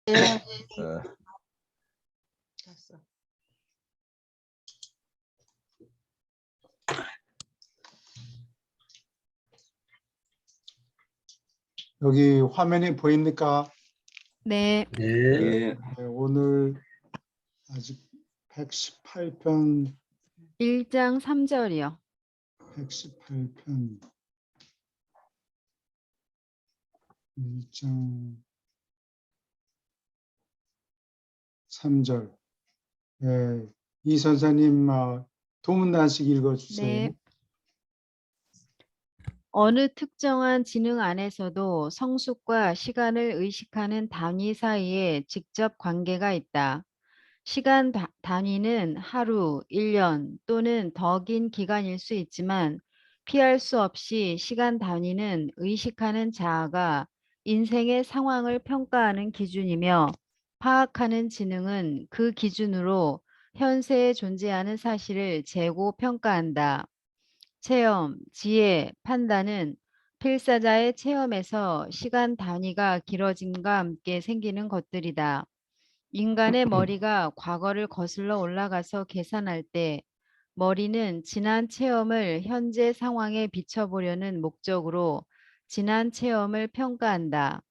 네. 됐어. 여기 화면이 보입니까? 네. 네, 오늘 아직 118편, 1장 3절이요. 118편 1장 3절. 예, 이 선생님 도문단씩 읽어주세요. 네. 어느 특정한 지능 안에서도 성숙과 시간을 의식하는 단위 사이에 직접 관계가 있다. 시간 단위는 하루, 1년 또는 더 긴 기간일 수 있지만 피할 수 없이 시간 단위는 의식하는 자아가 인생의 상황을 평가하는 기준이며 파악하는 지능은 그 기준으로 현세에 존재하는 사실을 재고 평가한다. 체험, 지혜, 판단은 필사자의 체험에서 시간 단위가 길어짐과 함께 생기는 것들이다. 인간의 머리가 과거를 거슬러 올라가서 계산할 때 머리는 지난 체험을 현재 상황에 비춰보려는 목적으로 지난 체험을 평가한다.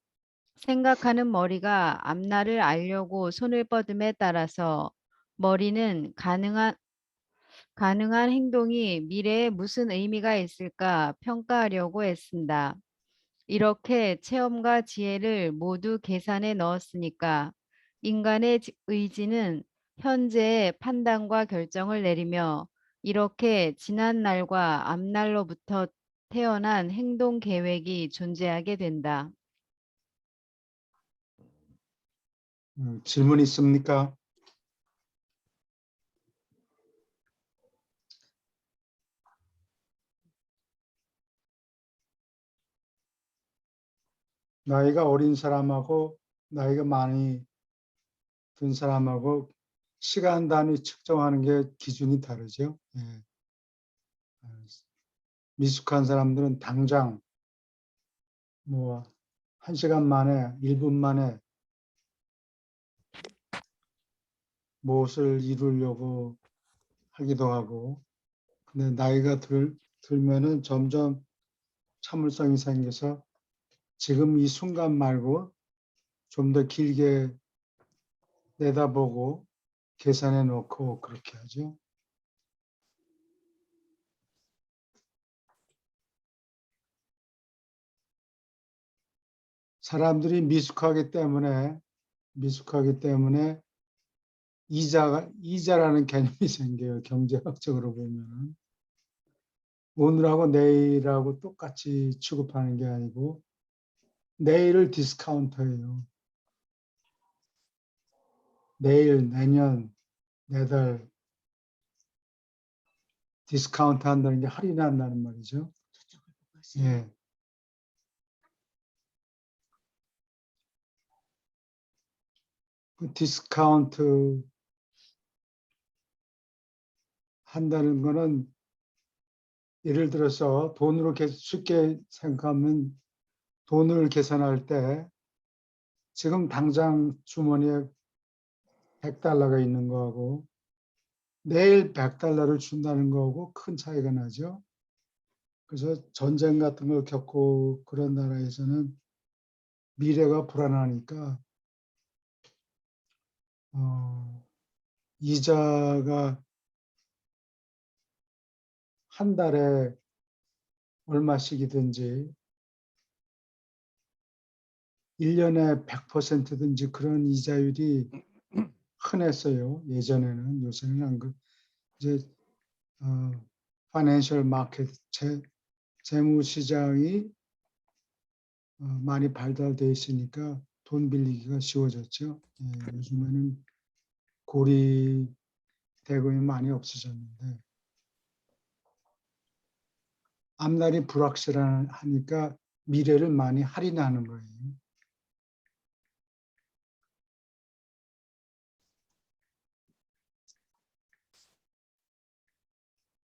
생각하는 머리가 앞날을 알려고 손을 뻗음에 따라서 머리는 가능한 행동이 미래에 무슨 의미가 있을까 평가하려고 애쓴다. 이렇게 체험과 지혜를 모두 계산에 넣었으니까 인간의 의지는 현재의 판단과 결정을 내리며 이렇게 지난 날과 앞날로부터 태어난 행동 계획이 존재하게 된다. 질문 있습니까? 나이가 어린 사람하고 나이가 많이 든 사람하고 시간 단위 측정하는 게 기준이 다르죠. 예. 미숙한 사람들은 당장 뭐 1시간 만에 1분 만에 무엇을 이루려고 하기도 하고, 근데 나이가 들면은 점점 참을성이 생겨서 지금 이 순간 말고 좀 더 길게 내다보고 계산해 놓고 그렇게 하죠. 사람들이 미숙하기 때문에 이자라는 개념이 생겨요. 경제학적으로 보면은. 오늘하고 내일하고 똑같이 취급하는 게 아니고 내일을 디스카운트해요. 내일, 내년, 내달 디스카운트 한다는 게 할인한다는 말이죠. 예. 그 디스카운트 한다는 거는 예를 들어서 돈으로 쉽게 생각하면 돈을 계산할 때 지금 당장 주머니에 $100가 있는 거하고 내일 $100를 준다는 거하고 큰 차이가 나죠. 그래서 전쟁 같은 걸 겪고 그런 나라에서는 미래가 불안하니까 이자가 한 달에 얼마씩이든지 1년에 100%든지 그런 이자율이 흔했어요. 예전에는. 요새는 안 그. 이제 파이낸셜 마켓 재무 시장이 많이 발달돼 있으니까 돈 빌리기가 쉬워졌죠. 예, 요즘에는 고리 대금이 많이 없어졌는데 앞날이 불확실하니까 미래를 많이 할인하는 거예요.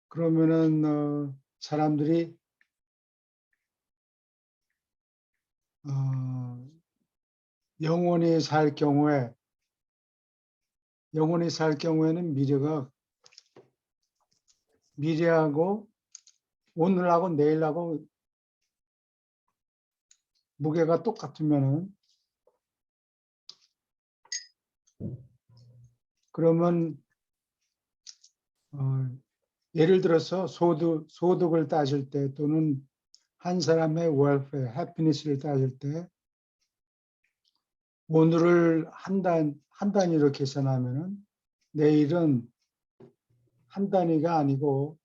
그러면은 영원히 살 경우에는 미래하고 오늘하고 내일하고 무게가 똑같으면은 그러면 예를 들어서 소득을 따질 때 또는 한 사람의 welfare, happiness를 따질 때 오늘을 한 단위로 계산하면은 내일은 한 단위가 아니고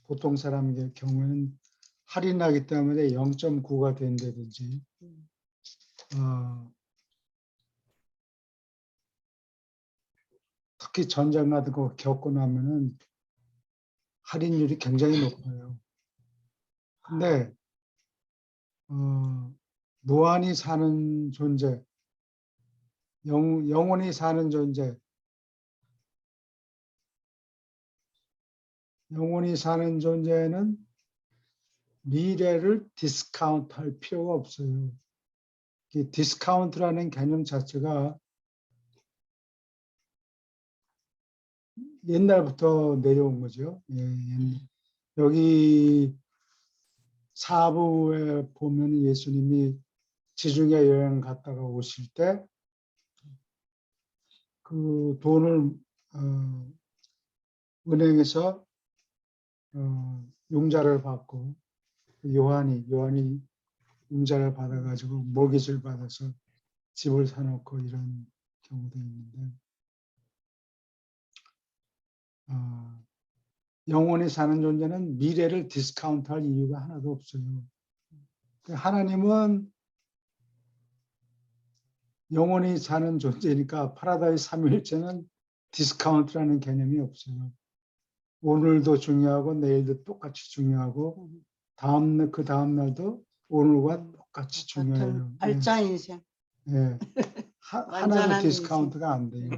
보통 사람의 경우에는 할인하기 때문에 0.9가 된다든지 특히 전쟁 같은 거 겪고 나면은 할인율이 굉장히 높아요. 근데 무한히 사는 존재, 영원히 사는 존재, 영원히 사는 존재는 미래를 디스카운트 할 필요가 없어요. 이 디스카운트라는 개념 자체가 옛날부터 내려온 거죠. 여기 사부에 보면 예수님이 지중해 여행 갔다가 오실 때 그 돈을 은행에서 융자를 받고 요한이 융자를 받아가지고 모깃을 받아서 집을 사놓고 이런 경우도 있는데 영원히 사는 존재는 미래를 디스카운트할 이유가 하나도 없어요. 하나님은 영원히 사는 존재니까 파라다이스 삼위일체는 디스카운트라는 개념이 없어요. 오늘도 중요하고 내일도 똑같이 중요하고 그 다음 날도 오늘과 똑같이 중요해요. 발자 인생. 예. 하나도 완전한 디스카운트가 안 돼요.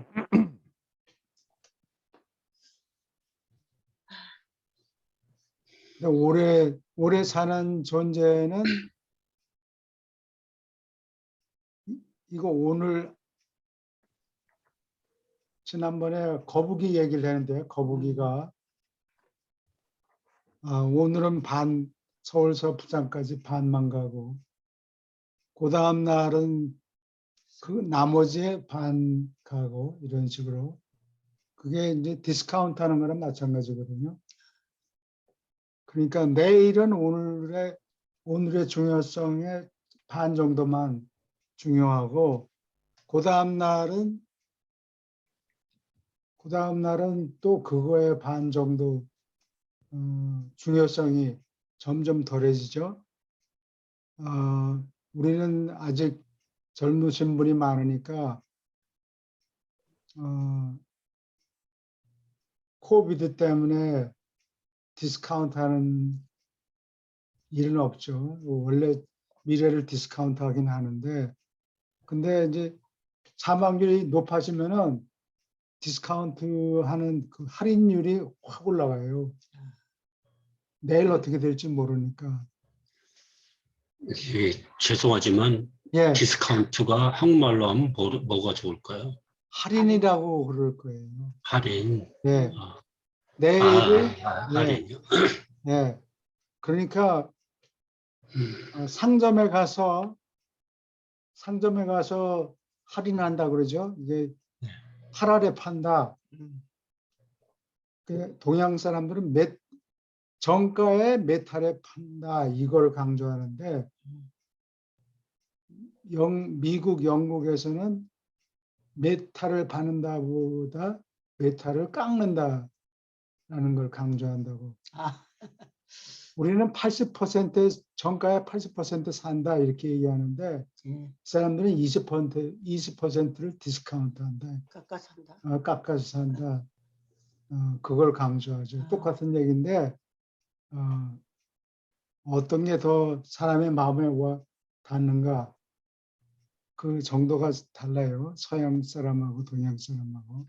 오래 사는 존재는 이거 오늘 지난번에 거북이 얘기를 했는데 거북이가 오늘은 서울서 부산까지 반만 가고 그 다음 날은 그 나머지에 반 가고 이런 식으로 그게 이제 디스카운트 하는 거랑 마찬가지거든요. 그러니까 내일은 오늘의 중요성의 반 정도만 중요하고 그 다음 날은 또 그거의 반 정도 중요성이 점점 덜해지죠. 우리는 아직 젊으신 분이 많으니까 코비드 때문에 디스카운트하는 일은 없죠. 원래 미래를 디스카운트하긴 하는데, 근데 이제 사망률이 높아지면은 디스카운트하는 그 할인율이 확 올라가요. 내일 어떻게 될지 모르니까. 죄송하지만 예, 디스카운트가 한국말로 하면 뭐가 좋을까요? 할인이라고 그럴 거예요. 할인. 예, 아, 내일을 할인이요. 예. 그러니까 상점에 가서 할인한다 그러죠. 이게 8알에 판다. 동양 사람들은 정가에 몇 알에 판다 이걸 강조하는데 미국, 영국에서는 메탈을 받는다보다 메탈을 깎는다라는 걸 강조한다고. 우리는 80% 정가에 80% 산다 이렇게 얘기하는데 이 사람들은 20%를 디스카운트한다. 깎아서 산다. 그걸 강조하죠. 똑같은 얘기인데 어떤 게 더 사람의 마음에 닿는가 그 정도가 달라요. 서양 사람하고 동양 사람하고.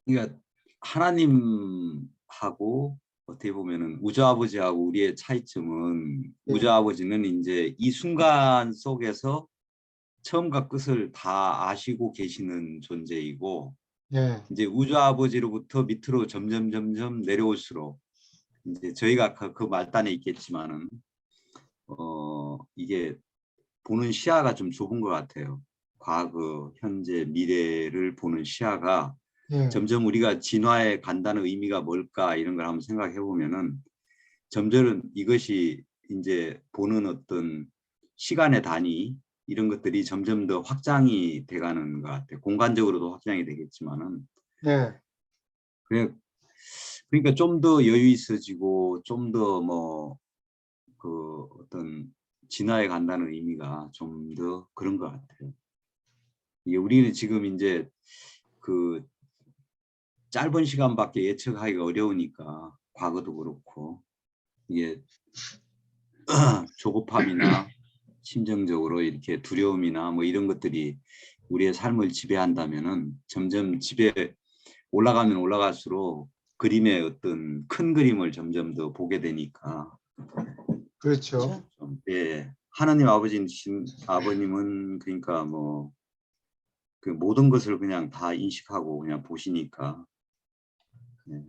그러니까 하나님하고 어떻게 보면은 우주아버지하고 우리의 차이점은 네. 우주아버지는 이제 이 순간 속에서 처음과 끝을 다 아시고 계시는 존재이고 예, 이제 우주아버지로부터 밑으로 점점 내려올수록 이제 저희가 그 말단에 있겠지만은 이게 보는 시야가 좀 좁은 것 같아요. 과거, 현재, 미래를 보는 시야가 예, 점점 우리가 진화해 간다는 의미가 뭘까 이런 걸 한번 생각해 보면은 점점 이것이 이제 보는 어떤 시간의 단위 이런 것들이 점점 더 확장이 돼가는 것 같아요. 공간적으로도 확장이 되겠지만은 예, 그러니까 좀 더 여유 있어지고 좀 더 뭐 그 어떤 진화해 간다는 의미가 좀 더 그런 것 같아요. 이게 우리는 지금 이제 그 짧은 시간밖에 예측하기가 어려우니까 과거도 그렇고 이게 조급함이나 심정적으로 이렇게 두려움이나 뭐 이런 것들이 우리의 삶을 지배한다면은 점점 지배 올라가면 올라갈수록 그림의 어떤 큰 그림을 점점 더 보게 되니까 그렇죠. 좀, 예. 하나님 아버님은 그러니까 뭐 그 모든 것을 그냥 다 인식하고 그냥 보시니까 네.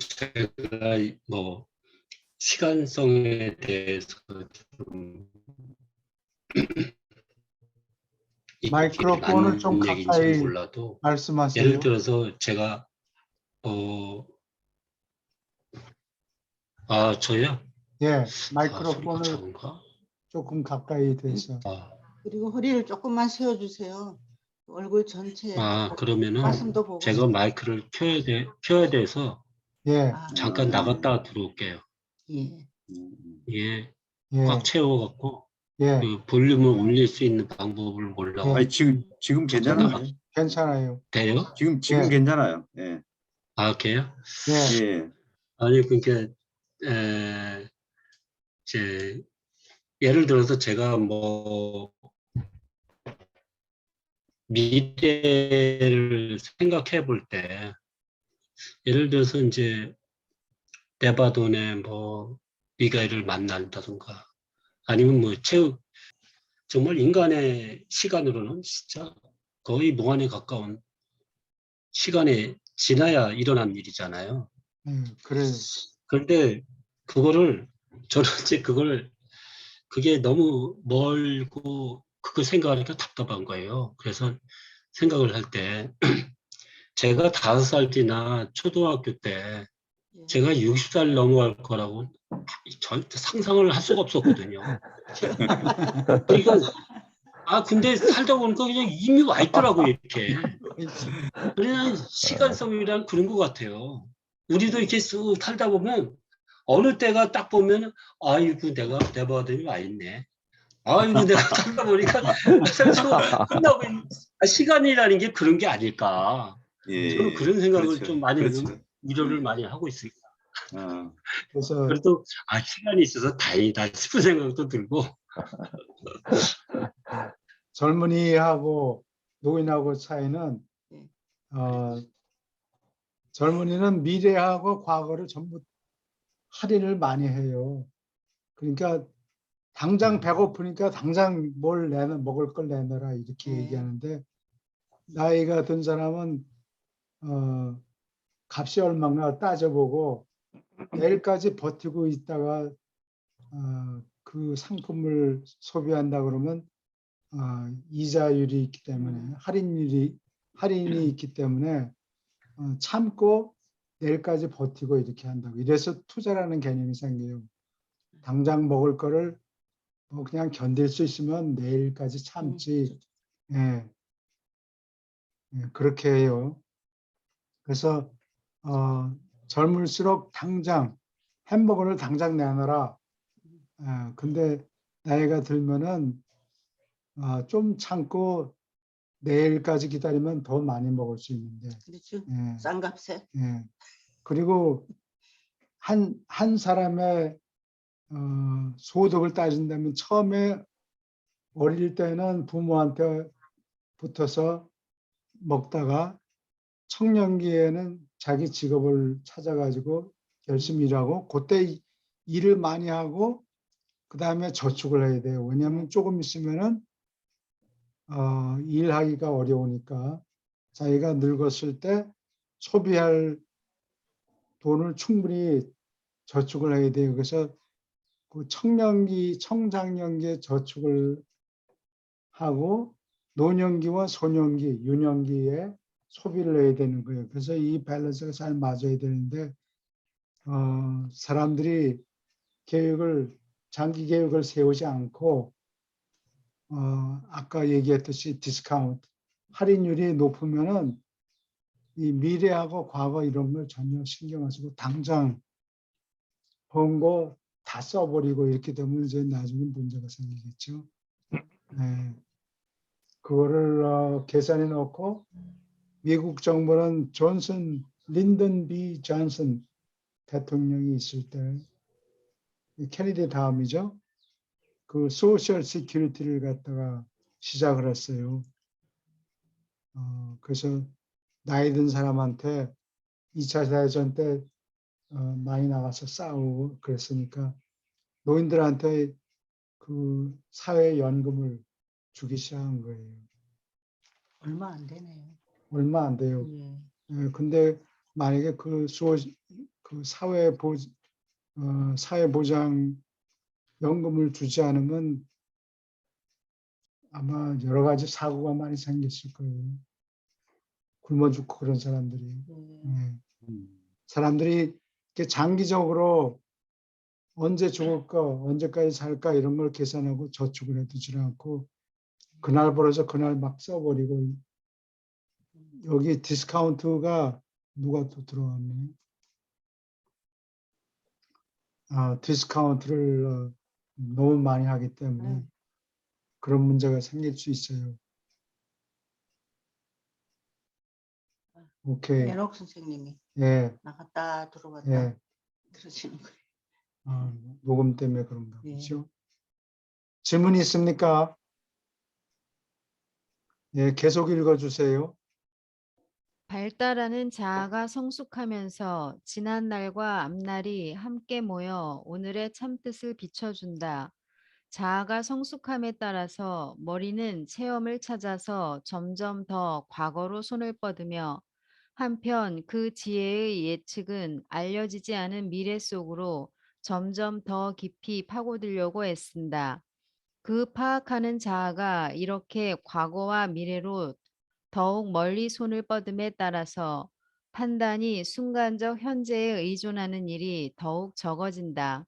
제가 뭐 시간성에 대해서 좀 이게 마이크로폰을 좀 맞는 얘기인지는 가까이 몰라도 말씀하세요. 예를 들어서 제가 저요? 예, 소리가 마이크로폰을 작은가? 조금 가까이 대서. 그리고 허리를 조금만 세워주세요. 얼굴 전체 그러면은 가슴도 보고 제가 마이크를 켜야 돼서 예, 잠깐 나갔다 들어올게요. 예. 예, 예, 꽉 채워갖고 예, 그 볼륨을 올릴 수 있는 방법을 몰라가지고 아니 지금 잠깐 괜찮아요. 나가 괜찮아요. 돼요? 지금 예. 괜찮아요. 예. 그래요? 예, 예. 아니 그러니까 이제 예를 들어서 제가 뭐 미래를 생각해 볼 때 예를 들어서 이제 네바돈에 뭐 미가엘을 만난다든가 아니면 뭐 정말 인간의 시간으로는 진짜 거의 무한에 가까운 시간에 지나야 일어난 일이잖아요. 그래. 그런데 저는 이제 그게 너무 멀고 그걸 생각하니까 답답한 거예요. 그래서 생각을 할 때 제가 5살 뒤나 초등학교 때 예. 제가 60살 넘어갈 거라고 절대 상상을 할 수가 없었거든요. 그러니까 근데 살다 보니까 그냥 이미 와 있더라고요, 이렇게. 그냥 시간성이란 그런 것 같아요. 우리도 이렇게 쑥 살다 보면 어느 때가 딱 보면 아이고 내가 네바돈이 와 있네. 아이고 내가 살다 보니까 벌써 끝나고 시간이라는 게 그런 게 아닐까. 예. 저는 그런 생각을 그렇죠. 좀 많이 그렇죠. 위로를 많이 하고 있습니다. 그래서 그래도 시간이 있어서 다행이다 싶은 생각도 들고. 젊은이하고 노인하고 차이는 예. 젊은이는 미래하고 과거를 전부 할애를 많이 해요. 그러니까 당장 배고프니까 당장 먹을 걸 내놔라 이렇게 네. 얘기하는데 나이가 든 사람은 값이 얼마나 따져보고 내일까지 버티고 있다가 그 상품을 소비한다 그러면 이자율이 있기 때문에 할인이 있기 때문에 참고 내일까지 버티고 이렇게 한다고. 이래서 투자라는 개념이 생겨요. 당장 먹을 거를 뭐 그냥 견딜 수 있으면 내일까지 참지. 예. 그렇게 해요. 그래서 젊을수록 당장 햄버거를 당장 내놔라. 근데 나이가 들면은 좀 참고 내일까지 기다리면 더 많이 먹을 수 있는데. 그렇죠. 예. 싼 값에. 예. 그리고 한 사람의 소득을 따진다면 처음에 어릴 때는 부모한테 붙어서 먹다가 청년기에는 자기 직업을 찾아가지고 열심히 일하고 그때 일을 많이 하고 그 다음에 저축을 해야 돼요. 왜냐하면 조금 있으면은 일하기가 어려우니까 자기가 늙었을 때 소비할 돈을 충분히 저축을 해야 돼요. 그래서 그 청장년기에 저축을 하고 노년기와 소년기, 유년기에 소비를 해야 되는 거예요. 그래서 이 밸런스가 잘 맞아야 되는데 사람들이 장기 계획을 세우지 않고 아까 얘기했듯이 디스카운트, 할인율이 높으면은 이 미래하고 과거 이런 걸 전혀 신경 안 쓰고 당장 번 거 다 써버리고 이렇게 되면 이제 나중에 문제가 생기겠죠. 네. 그거를 계산해 놓고 미국 정부는 린던 B. 존슨 대통령이 있을 때 케네디 다음이죠. 그 소셜 시큐리티를 갖다가 시작을 했어요. 그래서 나이 든 사람한테 2차 대전 때 많이 나가서 싸우고 그랬으니까 노인들한테 그 사회연금을 주기 시작한 거예요. 얼마 안 되네요. 얼마 안 돼요. 예. 근데 만약에 그 사회보장 연금을 주지 않으면 아마 여러 가지 사고가 많이 생겼을 거예요. 굶어 죽고 그런 사람들이. 예. 사람들이 이렇게 장기적으로 언제 죽을까, 언제까지 살까 이런 걸 계산하고 저축을 해두지 않고 그날 벌어서 그날 막 써버리고 여기 디스카운트가 누가 또 들어왔네. 디스카운트를 너무 많이 하기 때문에 그런 문제가 생길 수 있어요. 오케이. 연옥 선생님이 예, 나갔다 들어왔다 예. 그러시는 거예요. 녹음 때문에 그런가 예. 보죠. 질문 있습니까? 예, 계속 읽어주세요. 발달하는 자아가 성숙하면서 지난 날과 앞날이 함께 모여 오늘의 참뜻을 비춰준다. 자아가 성숙함에 따라서 머리는 체험을 찾아서 점점 더 과거로 손을 뻗으며 한편 그 지혜의 예측은 알려지지 않은 미래 속으로 점점 더 깊이 파고들려고 애쓴다. 그 파악하는 자아가 이렇게 과거와 미래로 더욱 멀리 손을 뻗음에 따라서 판단이 순간적 현재에 의존하는 일이 더욱 적어진다.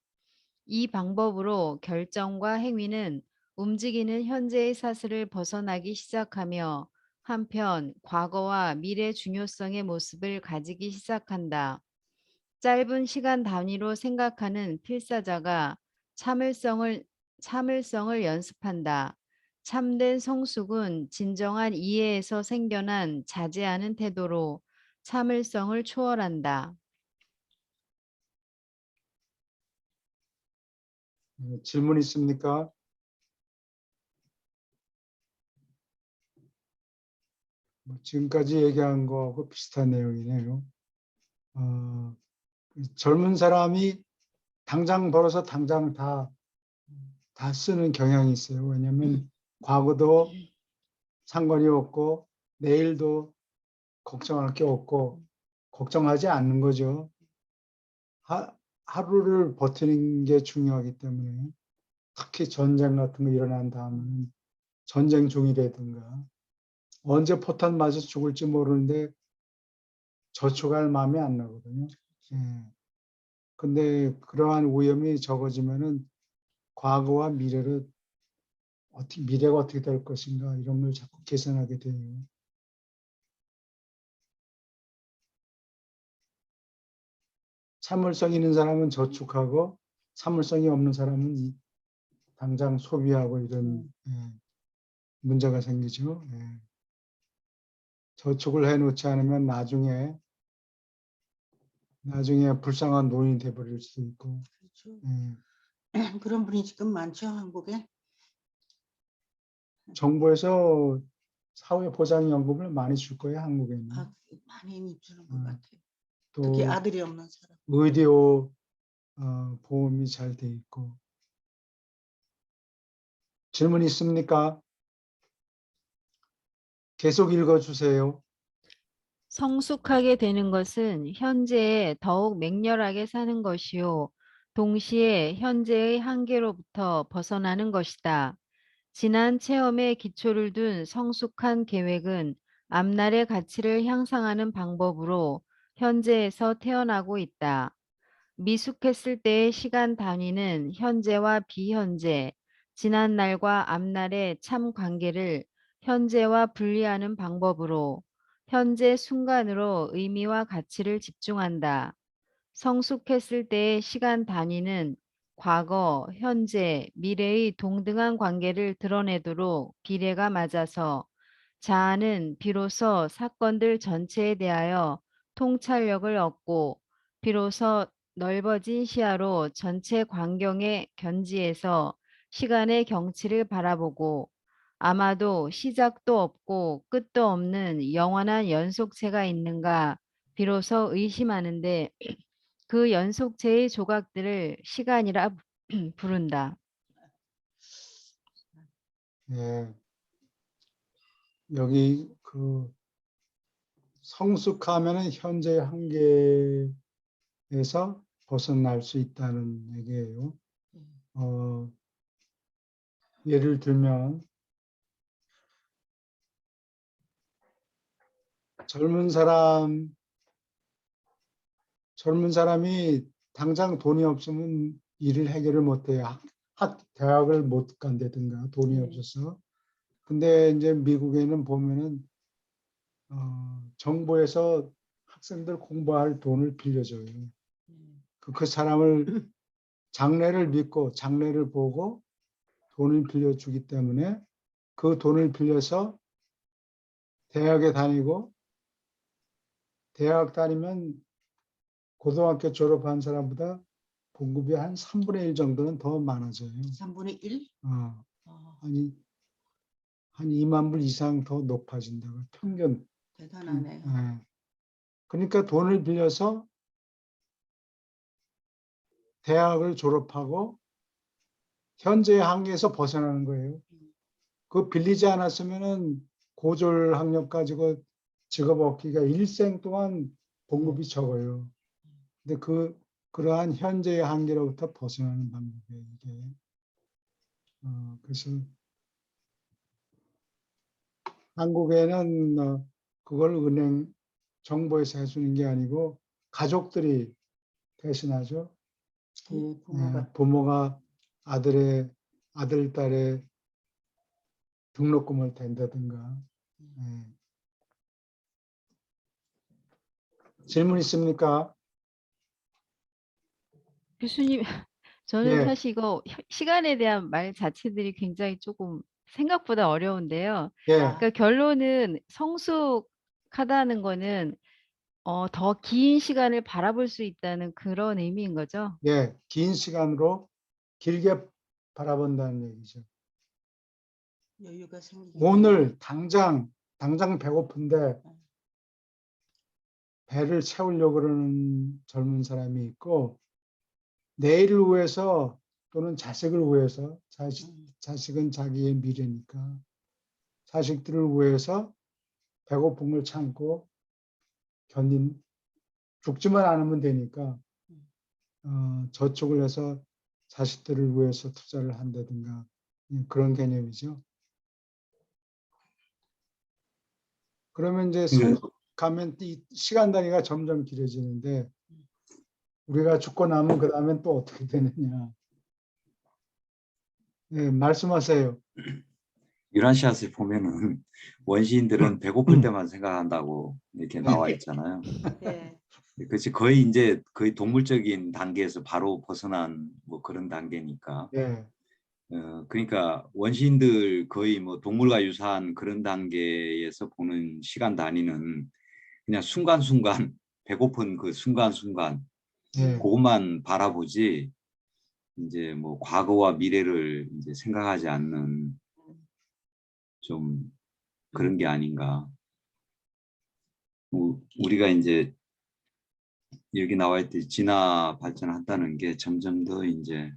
이 방법으로 결정과 행위는 움직이는 현재의 사슬을 벗어나기 시작하며 한편 과거와 미래 중요성의 모습을 가지기 시작한다. 짧은 시간 단위로 생각하는 필사자가 참을성을 연습한다. 참된 성숙은 진정한 이해에서 생겨난 자제하는 태도로 참을성을 초월한다. 질문 있습니까? 지금까지 얘기한 거하고 비슷한 내용이네요. 젊은 사람이 당장 벌어서 당장 다 쓰는 경향이 있어요. 왜냐하면 과거도 상관이 없고 내일도 걱정할 게 없고 걱정하지 않는 거죠. 하루를 버티는 게 중요하기 때문에 특히 전쟁 같은 거 일어난 다음에는 전쟁 중이라든가 언제 포탄 맞아 죽을지 모르는데 저축할 마음이 안 나거든요. 예. 근데 그러한 위험이 적어지면은 과거와 미래가 어떻게 될 것인가 이런 걸 자꾸 계산하게 돼요. 참을성 있는 사람은 저축하고 참을성이 없는 사람은 당장 소비하고 이런 문제가 생기죠. 예. 저축을 해놓지 않으면 나중에 불쌍한 노인이 돼버릴 수도 있고. 그렇죠. 예. 그런 분이 지금 많죠, 한국에. 정부에서 사회보장연금을 많이 줄 거예요, 한국에는. 많이 주는 것 같아요. 또 특히 아들이 없는 사람. 의료 보험이 잘 돼 있고. 질문 있습니까? 계속 읽어주세요. 성숙하게 되는 것은 현재에 더욱 맹렬하게 사는 것이요. 동시에 현재의 한계로부터 벗어나는 것이다. 지난 체험에 기초를 둔 성숙한 계획은 앞날의 가치를 향상하는 방법으로 현재에서 태어나고 있다. 미숙했을 때의 시간 단위는 현재와 비현재, 지난날과 앞날의 참 관계를 현재와 분리하는 방법으로 현재 순간으로 의미와 가치를 집중한다. 성숙했을 때의 시간 단위는 과거, 현재, 미래의 동등한 관계를 드러내도록 비례가 맞아서 자아는 비로소 사건들 전체에 대하여 통찰력을 얻고 비로소 넓어진 시야로 전체 광경의 견지에서 시간의 경치를 바라보고 아마도 시작도 없고 끝도 없는 영원한 연속체가 있는가 비로소 의심하는데 그 연속체의 조각들을 시간이라 부른다. 예, 여기 그 성숙하면은 현재의 한계에서 벗어날 수 있다는 얘기예요. 예를 들면 젊은 사람이 당장 돈이 없으면 일을 해결을 못해요. 대학을 못 간다든가 돈이 없어서. 근데 이제 미국에는 보면은 정부에서 학생들 공부할 돈을 빌려줘요. 그 사람을 장래를 믿고 장래를 보고 돈을 빌려주기 때문에 그 돈을 빌려서 대학에 다니고 대학 다니면 고등학교 졸업한 사람보다 봉급이 한 3분의 1 정도는 더 많아져요. 3분의 1? 아니, 한 2만 불 이상 더 높아진다고 평균. 대단하네요. 그러니까 돈을 빌려서 대학을 졸업하고 현재의 한계에서 벗어나는 거예요. 그 빌리지 않았으면은 고졸 학력 가지고 직업 얻기가 일생 동안 봉급이 적어요. 근데 그러한 현재의 한계로부터 벗어나는 방법이에요, 이게. 그래서 한국에는 그걸 정부에서 해주는 게 아니고 가족들이 대신하죠. 부모가 아들, 딸의 등록금을 댄다든가. 질문 있습니까? 교수님, 저는 예, 사실 이거 시간에 대한 말 자체들이 굉장히 조금 생각보다 어려운데요. 예, 그러니까 결론은 성숙하다는 거는 더 긴 시간을 바라볼 수 있다는 그런 의미인 거죠. 예. 긴 시간으로 길게 바라본다는 얘기죠. 여유가 생기게. 오늘 당장 배고픈데 배를 채우려고 그러는 젊은 사람이 있고 내일을 위해서 또는 자식을 위해서 자식은 자기의 미래니까 자식들을 위해서 배고픈 걸 참고 죽지만 않으면 되니까 저축을 해서 자식들을 위해서 투자를 한다든가 그런 개념이죠. 그러면 이제 성숙하면 이 시간 단위가 점점 길어지는데 우리가 죽고 나면 그 다음엔 또 어떻게 되느냐. 네, 말씀하세요. 유라시아스에 보면은 원시인들은 배고플 때만 생각한다고 이렇게 나와 있잖아요. 예. 그렇지 거의 이제 거의 동물적인 단계에서 바로 벗어난 뭐 그런 단계니까. 예, 그러니까 원시인들 거의 뭐 동물과 유사한 그런 단계에서 보는 시간 단위는 그냥 순간순간 배고픈 그 순간순간 예, 그것만 바라보지 이제 뭐 과거와 미래를 이제 생각하지 않는 좀 그런 게 아닌가. 우리가 이제 여기 나와 있듯이 진화 발전한다는 게 점점 더 이제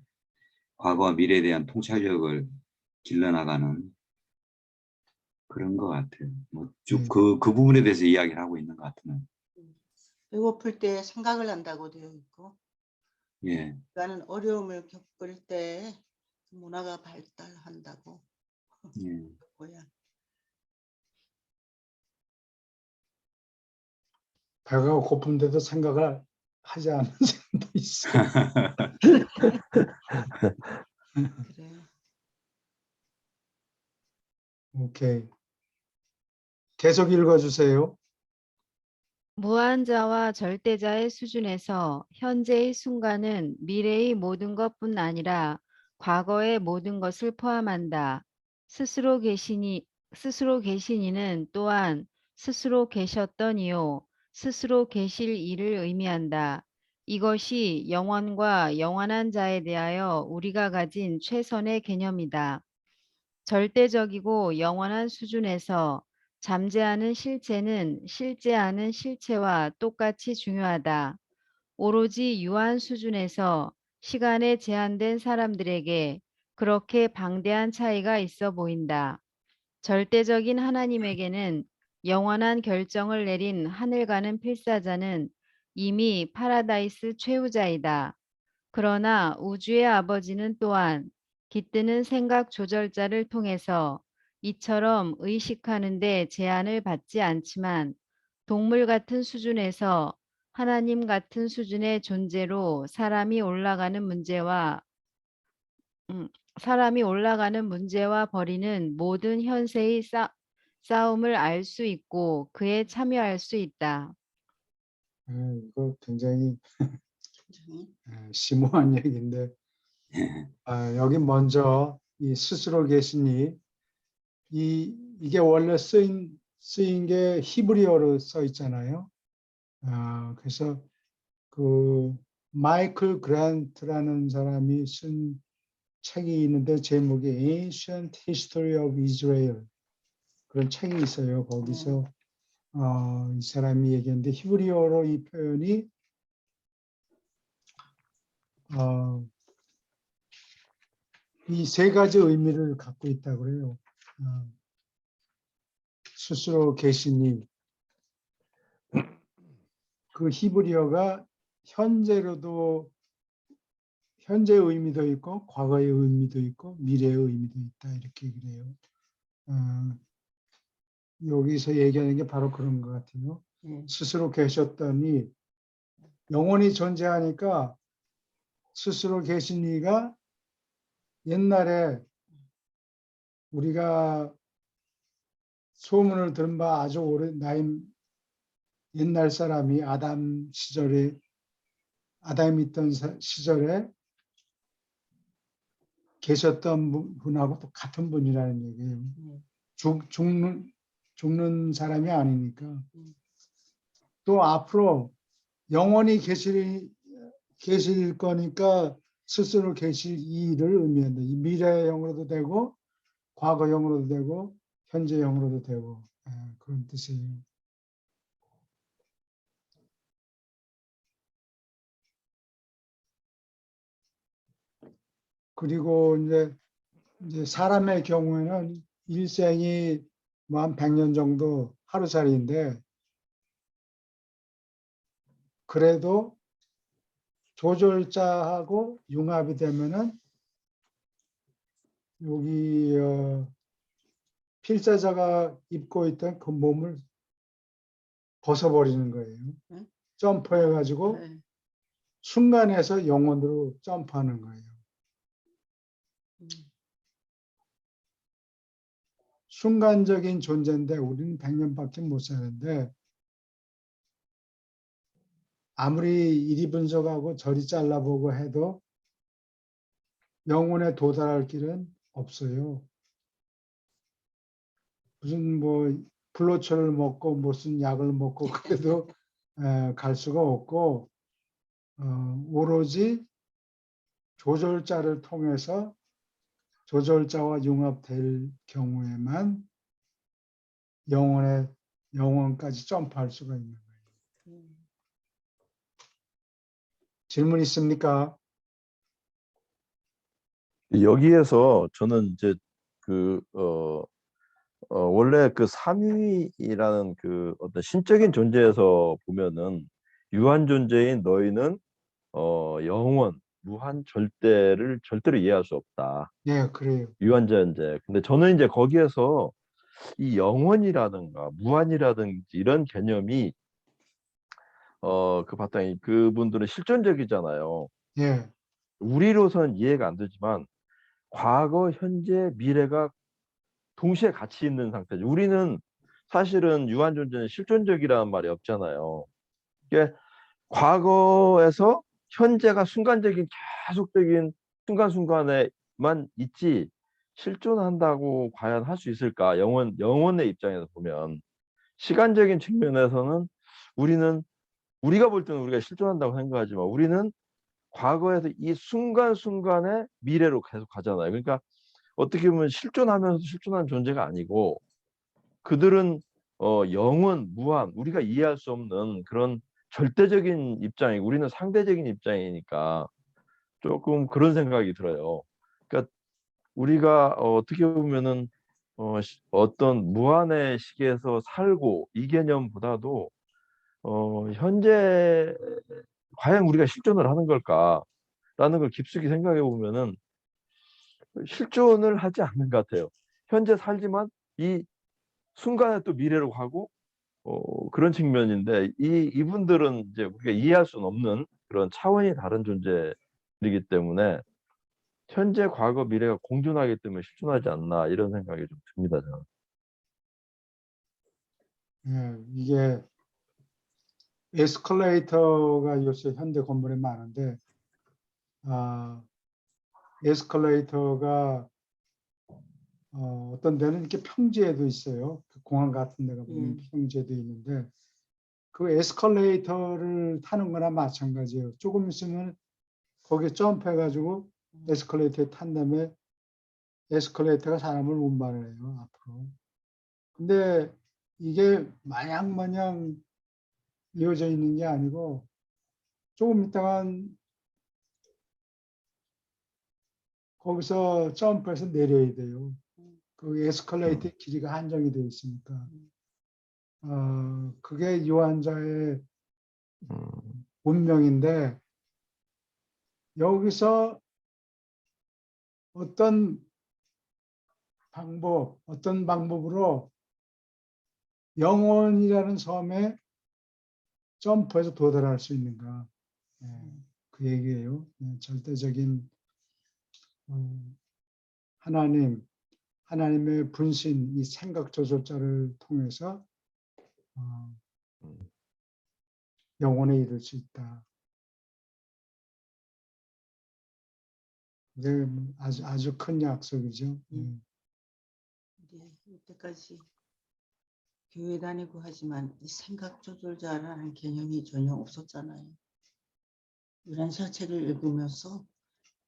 과거와 미래에 대한 통찰력을 길러나가는 그런 것 같아요. 뭐 쭉 그 부분에 대해서 이야기를 하고 있는 것 같아요. 배고플 때 생각을 한다고 되어 있고, 예, 그러니까는 어려움을 겪을 때 문화가 발달한다고. 예. 뭐야? 배가 고픈데도 생각을 하지 않는 사람도 있어. 그래. 오케이. 계속 읽어주세요. 무한자와 절대자의 수준에서 현재의 순간은 미래의 모든 것뿐 아니라 과거의 모든 것을 포함한다. 스스로 계신 이는 또한 스스로 계셨던 이요, 스스로 계실 이를 의미한다. 이것이 영원과 영원한 자에 대하여 우리가 가진 최선의 개념이다. 절대적이고 영원한 수준에서 잠재하는 실체는 실제하는 실체와 똑같이 중요하다. 오로지 유한 수준에서 시간에 제한된 사람들에게 그렇게 방대한 차이가 있어 보인다. 절대적인 하나님에게는 영원한 결정을 내린 하늘 가는 필사자는 이미 파라다이스 최후자이다. 그러나 우주의 아버지는 또한 깃드는 생각 조절자를 통해서 이처럼 의식하는 데 제한을 받지 않지만 동물 같은 수준에서 하나님 같은 수준의 존재로 사람이 올라가는 문제와 벌이는 모든 현세의 싸움을 알 수 있고 그에 참여할 수 있다. 이거 굉장히 굉장히. 심오한 얘기인데 여기 먼저 이 스스로 계시니 이게 원래 쓰인 게 히브리어로 써 있잖아요. 그래서 그 마이클 그란트라는 사람이 쓴 책이 있는데 제목이 Ancient History of Israel 그런 책이 있어요. 거기서 이 사람이 얘기했는데 히브리어로 이 표현이 이 세 가지 의미를 갖고 있다고 그래요. 스스로 계시니 그 히브리어가 현재로도 현재의 의미도 있고 과거의 의미도 있고 미래의 의미도 있다 이렇게 그래요. 여기서 얘기하는 게 바로 그런 것 같아요. 스스로 계셨더니 영원히 존재하니까 스스로 계신 이가 옛날에 우리가 소문을 들은 바 아주 오래 옛날 사람이 아담 있던 시절에 계셨던 분하고 또 같은 분이라는 얘기예요. 죽는 사람이 아니니까. 또 앞으로 영원히 계실 거니까 스스로 계실 이를 의미한다. 이 미래형으로도 되고 과거형으로도 되고 현재형으로도 되고 그런 뜻이에요. 그리고 이제 사람의 경우에는 일생이 뭐 한 100년 정도 하루살이인데 그래도 조절자하고 융합이 되면은 여기 필사자가 입고 있던 그 몸을 벗어버리는 거예요. 네? 점프해가지고 순간에서 영원으로 점프하는 거예요. 순간적인 존재인데 우리는 100년밖에 못 사는데 아무리 이리 분석하고 저리 잘라보고 해도 영혼에 도달할 길은 없어요. 무슨 뭐 불로초를 먹고 무슨 약을 먹고 그래도 갈 수가 없고 오로지 조절자를 통해서 조절자와 융합될 경우에만 영혼까지 점프할 수가 있는 거예요. 질문 있습니까? 여기에서 저는 이제 그 원래 그 삼위라는 그 어떤 신적인 존재에서 보면은 유한 존재인 너희는 영원 무한 절대를 절대로 이해할 수 없다. 예, 그래요. 유한 존재. 근데 저는 이제 거기에서 이 영원이라든가 무한이라든지 이런 개념이 그 바탕이 그분들은 실존적이잖아요. 예, 우리로서는 이해가 안 되지만 과거, 현재, 미래가 동시에 같이 있는 상태죠. 우리는 사실은 유한 존재는 실존적이라는 말이 없잖아요. 이게 과거에서 현재가 순간적인 계속적인 순간순간에만 있지 실존한다고 과연 할 수 있을까? 영혼의 입장에서 보면 시간적인 측면에서는 우리가 볼 때는 우리가 실존한다고 생각하지만 우리는 과거에서 이 순간순간에 미래로 계속 가잖아요. 그러니까 어떻게 보면 실존하면서도 실존한 존재가 아니고 그들은 영원, 무한, 우리가 이해할 수 없는 그런 절대적인 입장이고 우리는 상대적인 입장이니까 조금 그런 생각이 들어요. 그러니까 우리가 어떻게 보면은 어떤 무한의 시계에서 살고 이 개념보다도 현재 과연 우리가 실존을 하는 걸까라는 걸 깊숙이 생각해 보면은 실존을 하지 않는 것 같아요. 현재 살지만 이 순간에 또 미래로 가고 그런 측면인데 이분들은 이제 우리가 이해할 수는 없는 그런 차원이 다른 존재이기 때문에 현재, 과거, 미래가 공존하기 때문에 실존하지 않나 이런 생각이 좀 듭니다. 저는. 예, 이게 에스컬레이터가 요새 현대 건물에 많은데, 에스컬레이터가 어떤 데는 이렇게 평지에도 있어요. 그 공항 같은 데가 보면 평지에도 있는데, 그 에스컬레이터를 타는 거나 마찬가지예요. 조금 있으면 거기에 점프해가지고 에스컬레이터에 탄 다음에 에스컬레이터가 사람을 운반을 해요, 앞으로. 근데 이게 마냥 이어져 있는 게 아니고 조금 있다간 거기서 점프해서 내려야 돼요. 그 에스컬레이터의 길이가 한정이 되어 있으니까. 그게 유한자의 운명인데 여기서 어떤 방법으로 영혼이라는 섬에 점프해서 도달할 수 있는가. 그 얘기예요. 절대적인 하나님의 분신, 이 생각 조절자를 통해서 영혼에 이를 수 있다. 그게 아주 큰 약속이죠. 네, 이때까지 교회 다니고 하지만 이 생각 조절자라는 개념이 전혀 없었잖아요. 유란시아책을 읽으면서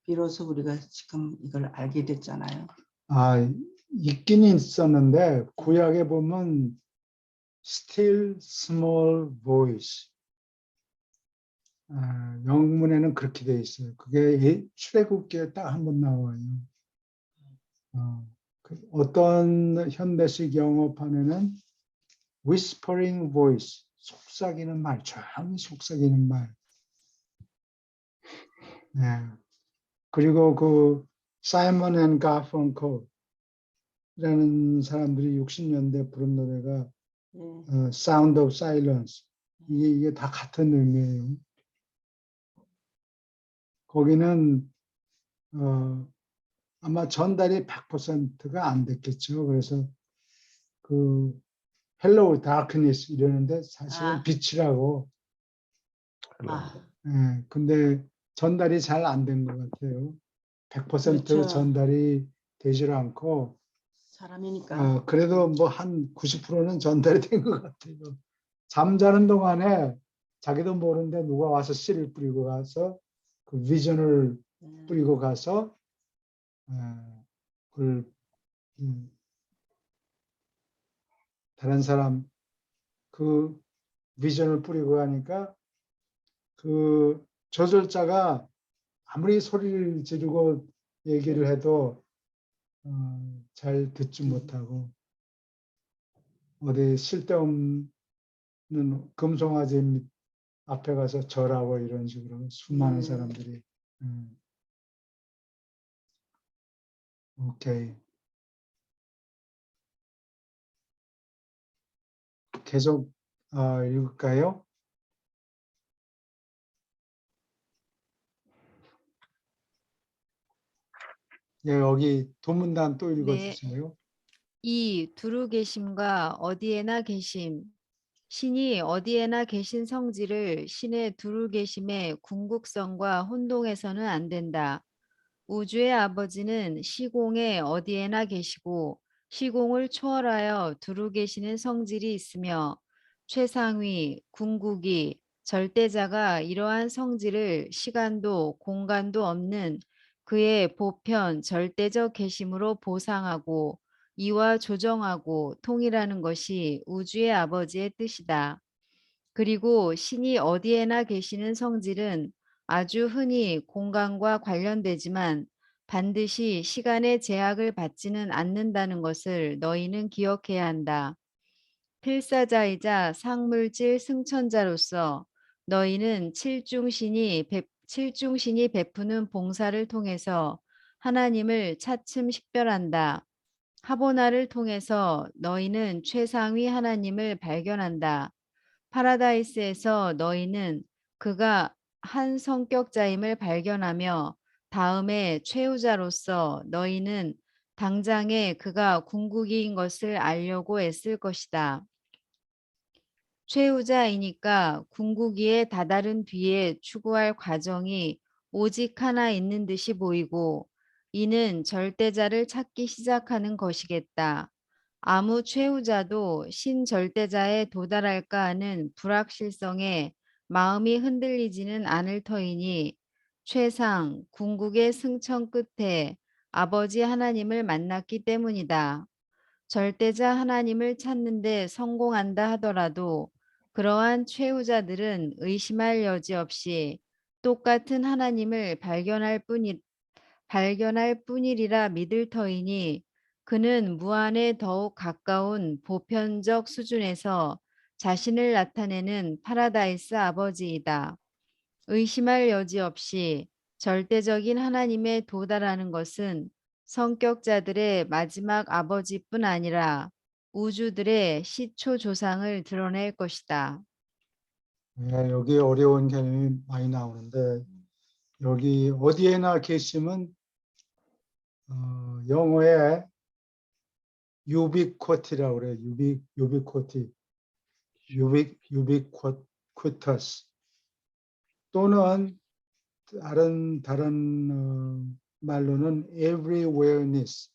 비로소 우리가 지금 이걸 알게 됐잖아요. 있긴 있었는데 구약에 보면 still small voice, 영문에는 그렇게 돼 있어요. 그게 출애굽기에 딱 한 번 나와요. 어떤 현대식 영어판에는 whispering voice, 속삭이는 말, 조용히 속삭이는 말. 그리고 그 사이먼 앤 가펑클이라는 사람들이 60년대 부른 노래가 Sound of Silence. 이게 다 같은 의미예요. 거기는 아마 전달이 100%가 안 됐겠죠. 그래서 그 Hello Darkness 이러는데 사실은 빛이라고. 근데 전달이 잘 안 된 것 같아요. 100% 그렇죠. 전달이 되질 않고 사람이니까. 그래도 뭐 한 90%는 전달이 된 것 같아요. 잠자는 동안에 자기도 모르는데 누가 와서 씨를 뿌리고 가서 그 비전을 뿌리고 가서 그걸 다른 사람 그 비전을 뿌리고 가니까 그 저절자가 아무리 소리를 지르고 얘기를 해도 잘 듣지 못하고 어디 쓸데없는 금송아지 앞에 가서 절하고 이런 식으로 수많은 사람들이 오케이. 계속 읽을까요? 예, 여기 도문단 또 네. 읽어주세요. 이 두루 계심과 어디에나 계심. 신이 어디에나 계신 성질을 신의 두루 계심의 궁극성과 혼동해서는 안 된다. 우주의 아버지는 시공에 어디에나 계시고 시공을 초월하여 두루 계시는 성질이 있으며 최상위, 궁극이, 절대자가 이러한 성질을 시간도 공간도 없는 그의 보편 절대적 계심으로 보상하고 이와 조정하고 통일하는 것이 우주의 아버지의 뜻이다. 그리고 신이 어디에나 계시는 성질은 아주 흔히 공간과 관련되지만 반드시 시간의 제약을 받지는 않는다는 것을 너희는 기억해야 한다. 필사자이자 상물질 승천자로서 너희는 칠중신이 베푸는 봉사를 통해서 하나님을 차츰 식별한다. 하보나를 통해서 너희는 최상위 하나님을 발견한다. 파라다이스에서 너희는 그가 한 성격자임을 발견하며 다음에 최후자로서 너희는 당장에 그가 궁극이인 것을 알려고 애쓸 것이다. 최후자이니까 궁극이에 다다른 뒤에 추구할 과정이 오직 하나 있는 듯이 보이고 이는 절대자를 찾기 시작하는 것이겠다. 아무 최후자도 신절대자에 도달할까 하는 불확실성에 마음이 흔들리지는 않을 터이니 최상 궁극의 승천 끝에 아버지 하나님을 만났기 때문이다. 절대자 하나님을 찾는데 성공한다 하더라도 그러한 최후자들은 의심할 여지 없이 똑같은 하나님을 발견할 뿐이리라 믿을 터이니 그는 무한에 더욱 가까운 보편적 수준에서 자신을 나타내는 파라다이스 아버지이다. 의심할 여지 없이 절대적인 하나님에 도달하는 것은 성격자들의 마지막 아버지뿐 아니라 우주들의 시초 조상을 드러낼 것이다. 예, 여기 어려운 개념이 많이 나오는데 여기 어디에나 계시면 영어에 ubiquity라고 그래요. ubiquity, ubiquitous 또는 다른 말로는 everywhereness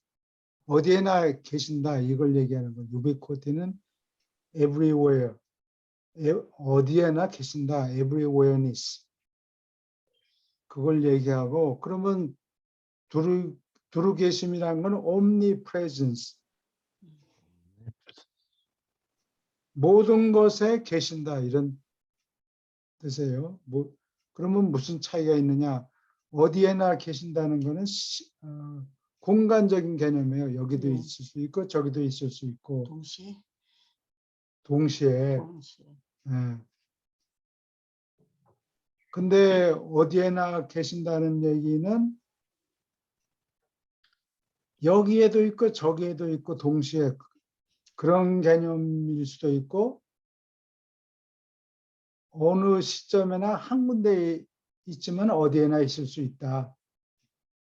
어디에나 계신다 이걸 얘기하는 거예요. ubiquity는 everywhere 어디에나 계신다 everywhereness 그걸 얘기하고 그러면 두루 계심이라는 건 omnipresence 모든 것에 계신다 이런 뜻이에요. 그러면 무슨 차이가 있느냐? 어디에나 계신다는 것은 공간적인 개념이에요. 여기도 있을 수 있고 저기도 있을 수 있고 동시에. 예. 근데 어디에나 계신다는 얘기는 여기에도 있고 저기에도 있고 동시에 그런 개념일 수도 있고 어느 시점에나 한 군데에 있지만 어디에나 있을 수 있다.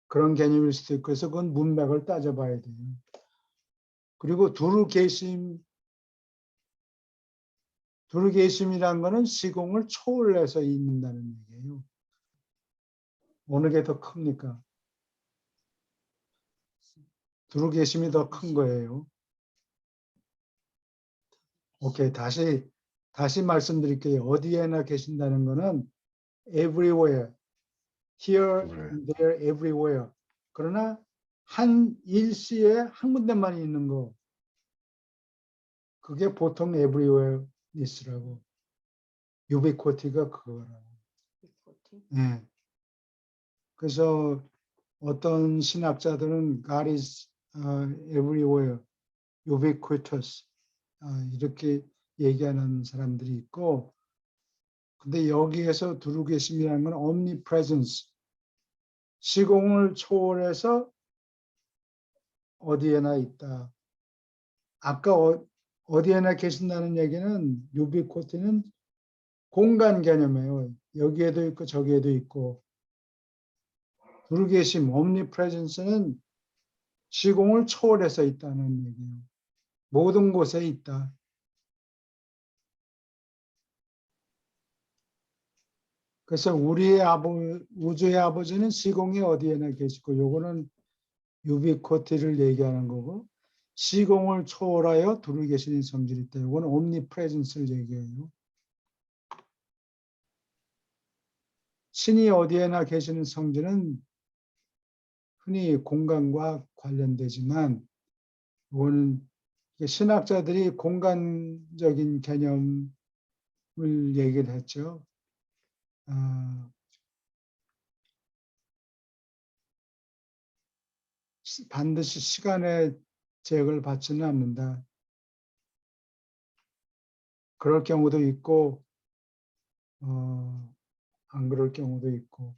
그런 개념일 수도 있고 그래서 그건 문맥을 따져봐야 돼요. 그리고 두루 계심이란 거는 시공을 초월해서 있는다는 얘기예요. 어느 게 더 큽니까? 두루 계심이 더 큰 거예요. 오케이, 다시 말씀드릴게요. 어디에나 계신다는 거는 everywhere, here and there, everywhere. 그러나 한 일시에 한 군데만 있는 거, 그게 보통 everywhereness라고. ubiquity가 그거라고. 예. 그래서 어떤 신학자들은 God is everywhere, ubiquitous 이렇게 얘기하는 사람들이 있고, 근데 여기에서 두루 계심이라는 건 omnipresence, 시공을 초월해서 어디에나 있다. 아까 어디에나 계신다는 얘기는 ubiquity는 공간 개념이에요. 여기에도 있고 저기에도 있고, 두루 계심, omnipresence는 시공을 초월해서 있다는 얘기예요. 모든 곳에 있다. 그래서 우주의 아버지는 시공이 어디에나 계시고, 요거는 유비코티를 얘기하는 거고, 시공을 초월하여 두루 계시는 성질이 있다. 요거는 옴니프레젠스를 얘기해요. 신이 어디에나 계시는 성질은 흔히 공간과 관련되지만, 이거는 신학자들이 공간적인 개념을 얘기를 했죠. 반드시 시간의 제약을 받지는 않는다. 그럴 경우도 있고, 안 그럴 경우도 있고.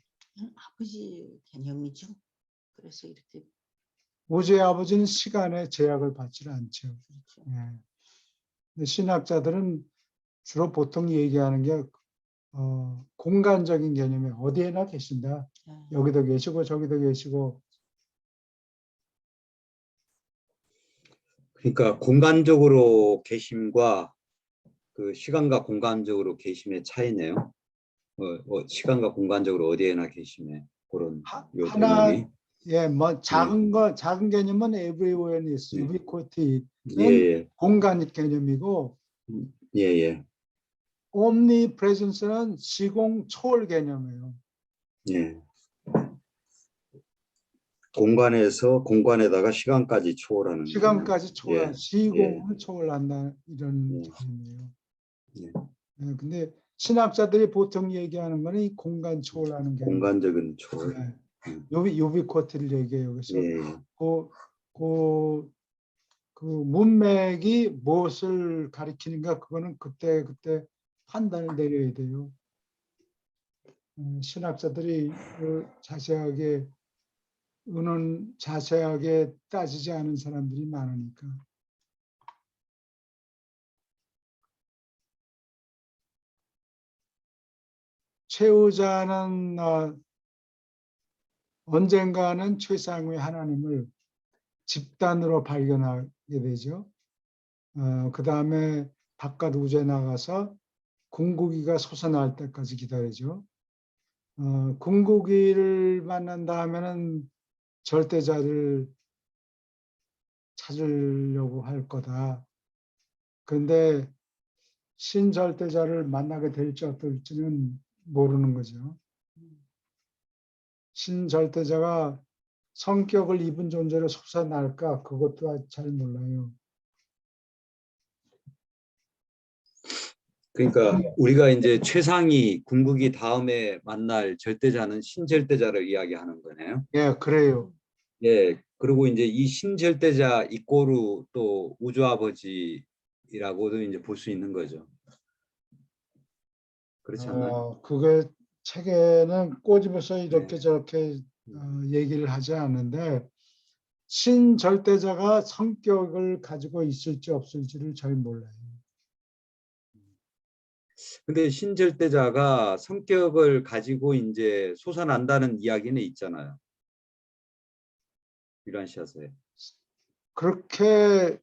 아버지 개념이죠. 그래서 이렇게 우주의 아버지는 시간의 제약을 받지 않죠. 그렇죠. 예. 근데 신학자들은 주로 보통 얘기하는 게 공간적인 개념에 어디에나 계신다. 여기도 계시고 저기도 계시고. 그러니까 공간적으로 계심과 그 시간과 공간적으로 계심의 차이네요. 시간과 공간적으로 어디에나 계심의 그런 요 하나, 개념이. 예, 뭐 작은 개념은 everywhereness, 예. ubiquity는 예, 공간 개념이고, 예, 예, omnipresence는 시공 초월 개념이에요. 예. 공간에다가 시간까지 초월하는. 시간까지 초월한, 예, 시공을 초월한다 이런 예. 개념이에요. 예. 예, 근데 신학자들이 보통 얘기하는 거는 이 공간 초월하는 개념. 공간적인 초월. 예. 유비코트를 얘기해요. 그래서 예, 그 문맥이 무엇을 가리키는가 그거는 그때 판단을 내려야 돼요. 신학자들이 자세하게 따지지 않은 사람들이 많으니까. 최후자는 언젠가는 최상의 하나님을 집단으로 발견하게 되죠. 그 다음에 바깥 우주에 나가서 궁극이가 솟아날 때까지 기다리죠. 궁극이를 만난다 하면은 절대자를 찾으려고 할 거다. 그런데 신절대자를 만나게 될지 어떨지는 모르는 거죠. 신절대자가 성격을 입은 존재로 솟아날까 그것도 잘 몰라요. 그러니까 우리가 이제 최상위 궁극이 다음에 만날 절대자는 신절대자를 이야기하는 거네요. 예, 그래요. 예, 그리고 이제 이 신절대자 이꼬르 또 우주아버지라고도 이제 볼 수 있는 거죠. 그렇지 않나요? 그게 책에는 꼬집어서 이렇게 네. 저렇게 얘기를 하지 않는데 신절대자가 성격을 가지고 있을지 없을지를 잘 몰라요. 근데 신절대자가 성격을 가지고 이제 솟아난다는 이야기는 있잖아요. 유란시아서에. 그렇게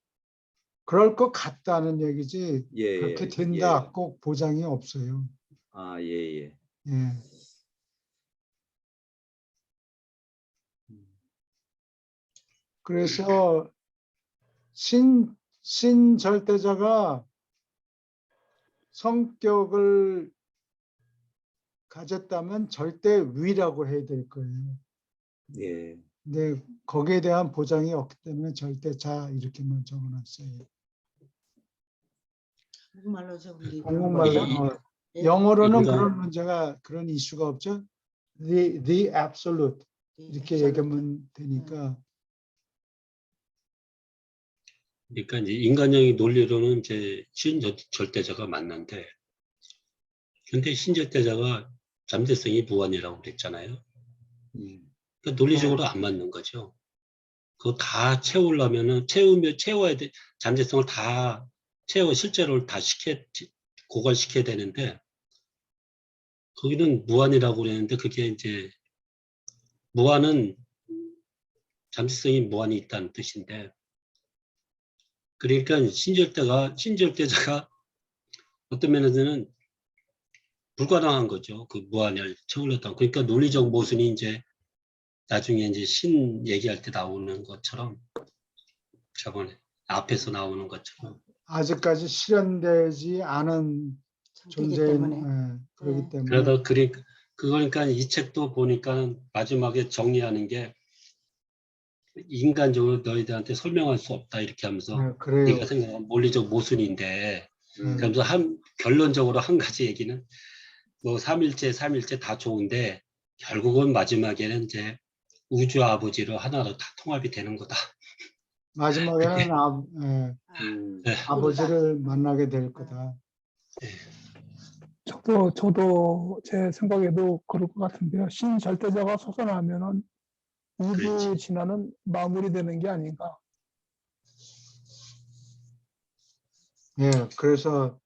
그럴 것 같다는 얘기지 예, 그렇게 예, 된다 예. 꼭 보장이 없어요. 아, 예, 예. 예. 그래서 신절대자가 성격을 가졌다면 절대 위라고 해야 될 거예요. 예. 근데 거기에 대한 보장이 없기 때문에 절대자 이렇게만 적어놨어요. 한국말로 적은 게 한국말로 예, 영어로는 인간- 그런 문제가 그런 이슈가 없죠. The absolute 예, 이렇게 absolute. 얘기하면 되니까 그러니까 이제 인간적인 논리로는 이제 신절대자가 맞는데, 근데 신절대자가 잠재성이 무한이라고 그랬잖아요. 그러니까 논리적으로 안 맞는 거죠. 그거 다 채우려면은 채워야 돼. 잠재성을 다 실제로를 다 고갈시켜야 되는데, 거기는 무한이라고 그랬는데, 그게 이제 무한은 잠재성이 무한히 있다는 뜻인데, 그러니까 신절대자가 어떤 면에서는 불가능한 거죠. 그 무한을 채우려다. 그러니까 논리적 모순이 이제 나중에 이제 신 얘기할 때 나오는 것처럼, 저번에 앞에서 나오는 것처럼. 아직까지 실현되지 않은 상태이기 존재인 때문에. 그렇기 네. 때문에 그러니까 이 책도 보니까 마지막에 정리하는 게 인간적으로 너희들한테 설명할 수 없다 이렇게 하면서 그래요. 네가 생각하는 논리적 모순인데, 네. 그러면서 결론적으로 한 가지 얘기는 뭐 삼일체 다 좋은데 결국은 마지막에는 이제 우주 아버지로 하나로 다 통합이 되는 거다. 마지막에는 네. 아버지를 만나게 될 거다. 저도 제 생각에도 그럴 것 같은데요. 신절대자가 솟아나면은 우주 그렇지. 진화는 마무리되는 게 아닌가. 예, 그래서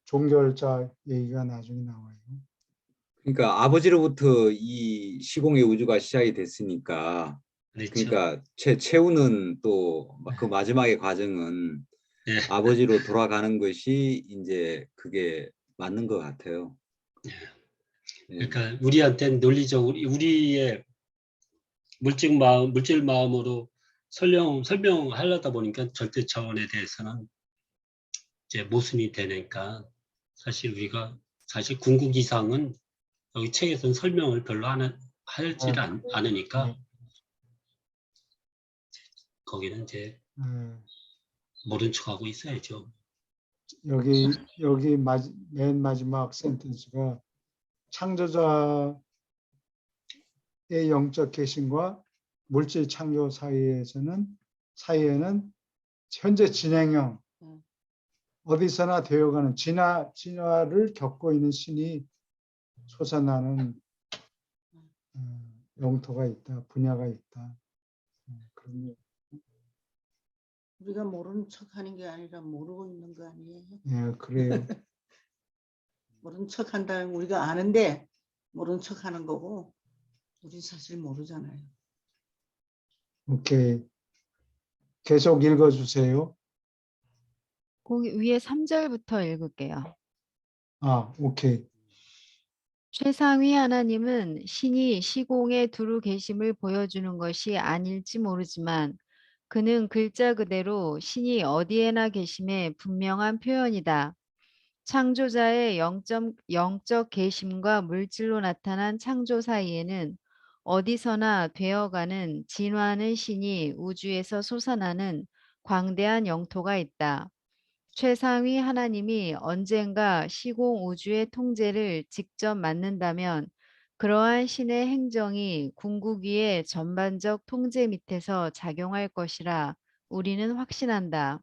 종결자 얘기가 나중에 나와요. 그러니까 아버지로부터 이 시공의 우주가 시작이 됐으니까 그렇죠. 그러니까 채우는 또 그 마지막의 과정은 예. 아버지로 돌아가는 것이 이제 그게 맞는 것 같아요. 예. 그러니까 우리한테는 논리적으로 우리의 물질 마음으로 설명하려다 보니까 절대 차원에 대해서는 이제 모순이 되니까 사실 우리가 궁극 이상은 여기 책에서는 설명을 별로 하지 않으니까 거기는 이제 모른 척하고 있어야죠. 여기 맨 마지막 센텐스가 창조자의 영적 계심과 물질 창조 사이에는 현재 진행형 어디서나 되어가는 진화를 겪고 있는 신이 솟아나는 영토가 있다, 분야가 있다. 그런 우리가 모르는 척하는 게 아니라 모르고 있는 거 아니에요? 예, 그래요. 모르는 척한다는 우리가 아는데 모르는 척하는 거고 우리 사실 모르잖아요. 오케이. 계속 읽어주세요. 거기 위에 3절부터 읽을게요. 오케이. 최상위 하나님은 신이 시공에 두루 계심을 보여주는 것이 아닐지 모르지만 그는 글자 그대로 신이 어디에나 계심의 분명한 표현이다. 창조자의 영적 계심과 물질로 나타난 창조 사이에는 어디서나 되어가는 진화하는 신이 우주에서 솟아나는 광대한 영토가 있다. 최상위 하나님이 언젠가 시공 우주의 통제를 직접 맡는다면 그러한 신의 행정이 궁극위의 전반적 통제 밑에서 작용할 것이라 우리는 확신한다.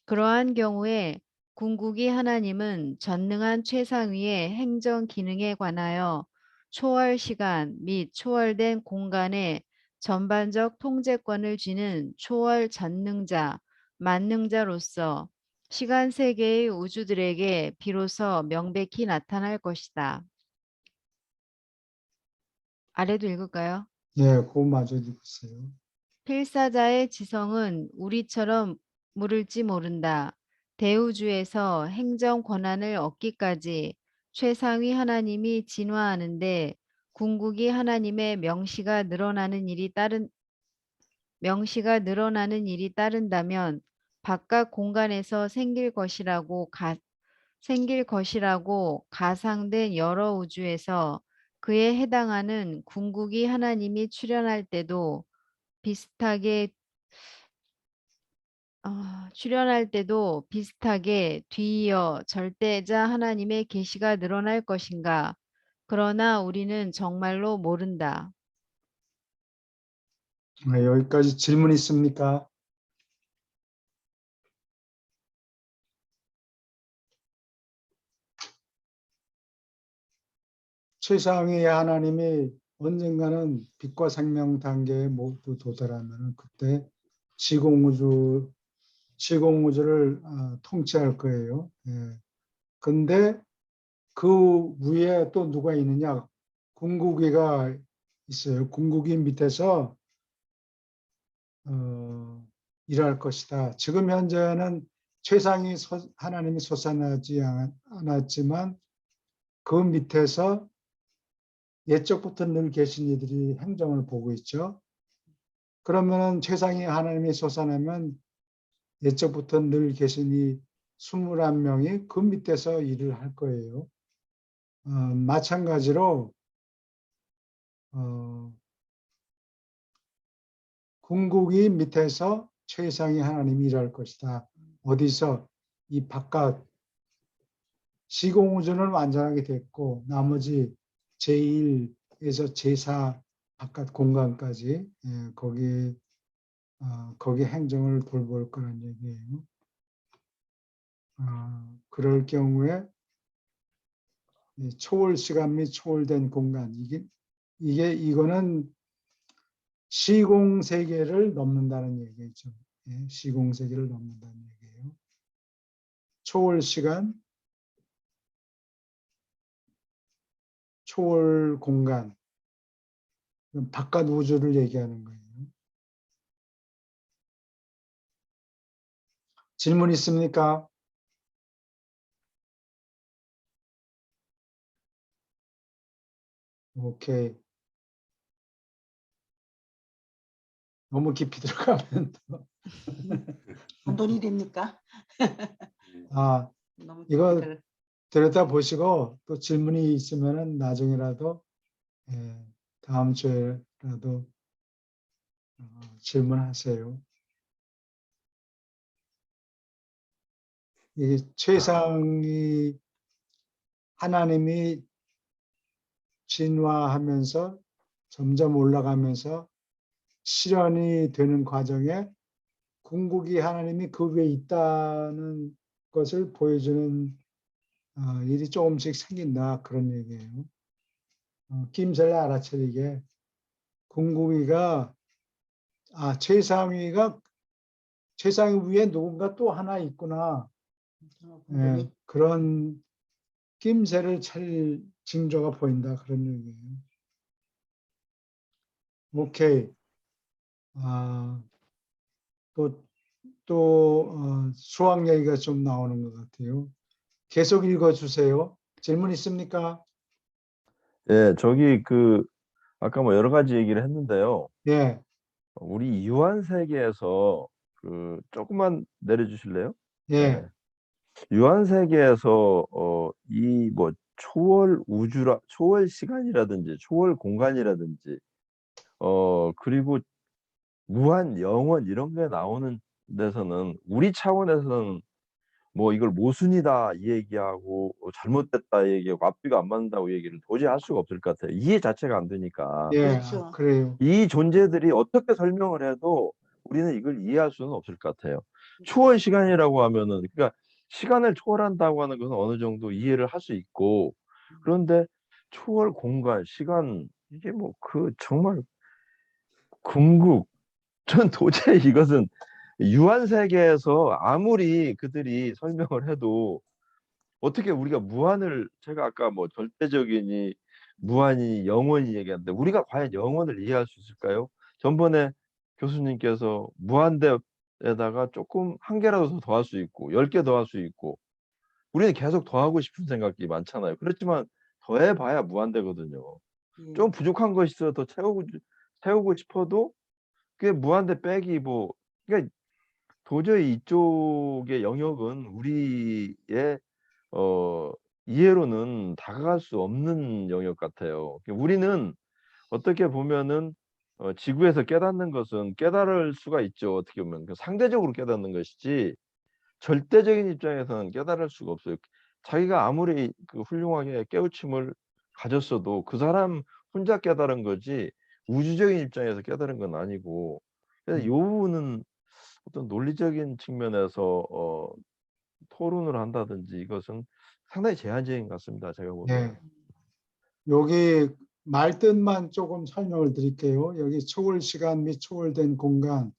그러한 경우에 궁극위 하나님은 전능한 최상위의 행정 기능에 관하여 초월 시간 및 초월된 공간의 전반적 통제권을 쥐는 초월 전능자, 만능자로서 시간 세계의 우주들에게 비로소 명백히 나타날 것이다. 아래도 읽을까요? 네, 그거 마저 읽으세요. 필사자의 지성은 우리처럼 물을지 모른다. 대우주에서 행정 권한을 얻기까지 최상위 하나님이 진화하는데 궁극이 하나님의 명시가 늘어나는 일이 따른다면 바깥 공간에서 생길 것이라고 가상된 여러 우주에서 그에 해당하는 궁극이 하나님이 출현할 때도 비슷하게 출현할 때도 비슷하게 뒤이어 절대자 하나님의 계시가 늘어날 것인가? 그러나 우리는 정말로 모른다. 여기까지 질문 있습니까? 최상의 하나님이 언젠가는 빛과 생명 단계에 모두 도달하면 그때 지공우주를 통치할 거예요. 예. 근데 그 위에 또 누가 있느냐? 궁극이가 있어요. 궁극이 밑에서 일할 것이다. 지금 현재는 최상위 하나님이 솟아나지 않았지만 그 밑에서 옛적부터 늘 계신 이들이 행정을 보고 있죠. 그러면은 최상위 하나님이 솟아나면 옛적부터 늘 계신 이 21명이 그 밑에서 일을 할 거예요. 마찬가지로 궁극이 밑에서 최상위 하나님이 일할 것이다. 어디서? 이 바깥 시공우주는 완전하게 됐고 나머지 제1에서 제4 바깥 공간까지 거기 행정을 돌볼 거란 얘기예요. 그럴 경우에 초월 시간 및 초월된 공간 이거는 시공 세계를 넘는다는 얘기죠. 시공 세계를 넘는다는 얘기예요. 초월 시간, 초월 공간, 바깥 우주를 얘기하는 거예요. 질문 있습니까? 오케이. 너무 깊이 들어가면 또. 돈이 됩니까? 너무 이거 깊이 들여다보시고 또 질문이 있으면 나중에라도 다음 주에라도 질문하세요. 이 최상위 하나님이 진화하면서 점점 올라가면서 실현이 되는 과정에 궁극이 하나님이 그 위에 있다는 것을 보여주는 일이 조금씩 생긴다 그런 얘기예요. 낌새를 알아차리게 궁극이가 최상위 위에 누군가 또 하나 있구나. 그런 낌새를 차릴 징조가 보인다 그런 얘기예요. 오케이. 또 수학 얘기가 좀 나오는 것 같아요. 계속 읽어주세요. 질문 있습니까? 예, 저기 아까 뭐 여러 가지 얘기를 했는데요. 예, 우리 유한 세계에서 조금만 내려주실래요? 예. 유한 세계에서 이 뭐 초월 시간이라든지 초월 공간이라든지 그리고 무한 영원 이런 게 나오는 데서는 우리 차원에서는 뭐 이걸 모순이다 이 얘기하고 잘못됐다 이 얘기하고 앞뒤가 안 맞는다고 얘기를 도저히 할 수가 없을 것 같아요. 이해 자체가 안 되니까. 예, 그렇죠. 그래요. 이 존재들이 어떻게 설명을 해도 우리는 이걸 이해할 수는 없을 것 같아요. 초월 시간이라고 하면은 그러니까 시간을 초월한다고 하는 것은 어느 정도 이해를 할 수 있고 그런데 초월 공간, 시간 이게 뭐 정말 궁극 전 도저히 이것은 유한 세계에서 아무리 그들이 설명을 해도 어떻게 우리가 무한을 제가 아까 뭐 절대적이니 무한이 영원히 얘기하는데 우리가 과연 영원을 이해할 수 있을까요? 전번에 교수님께서 무한대에다가 조금 한 개라도 더 더할 수 있고 10개 더할 수 있고 우리는 계속 더하고 싶은 생각이 많잖아요. 그렇지만 더해봐야 무한대거든요. 좀 부족한 것이 있어 더 채우고 싶어도 그게 무한대 빼기 뭐 그러니까 도저히 이쪽의 영역은 우리의 이해로는 다가갈 수 없는 영역 같아요. 우리는 어떻게 보면은 지구에서 깨닫는 것은 깨달을 수가 있죠. 어떻게 보면 상대적으로 깨닫는 것이지 절대적인 입장에서는 깨달을 수가 없어요. 자기가 아무리 그 훌륭하게 깨우침을 가졌어도 그 사람 혼자 깨달은 거지 우주적인 입장에서 깨달은 건 아니고, 그래서 이 부분은 어떤 논리적인 측면에서 토론을 한다든지 이것은 상당히 제한적인 것 같습니다. 제가 보기에는. 네. 여기 말뜻만 조금 설명을 드릴게요. 여기 초월 시간 및 초월된 공간.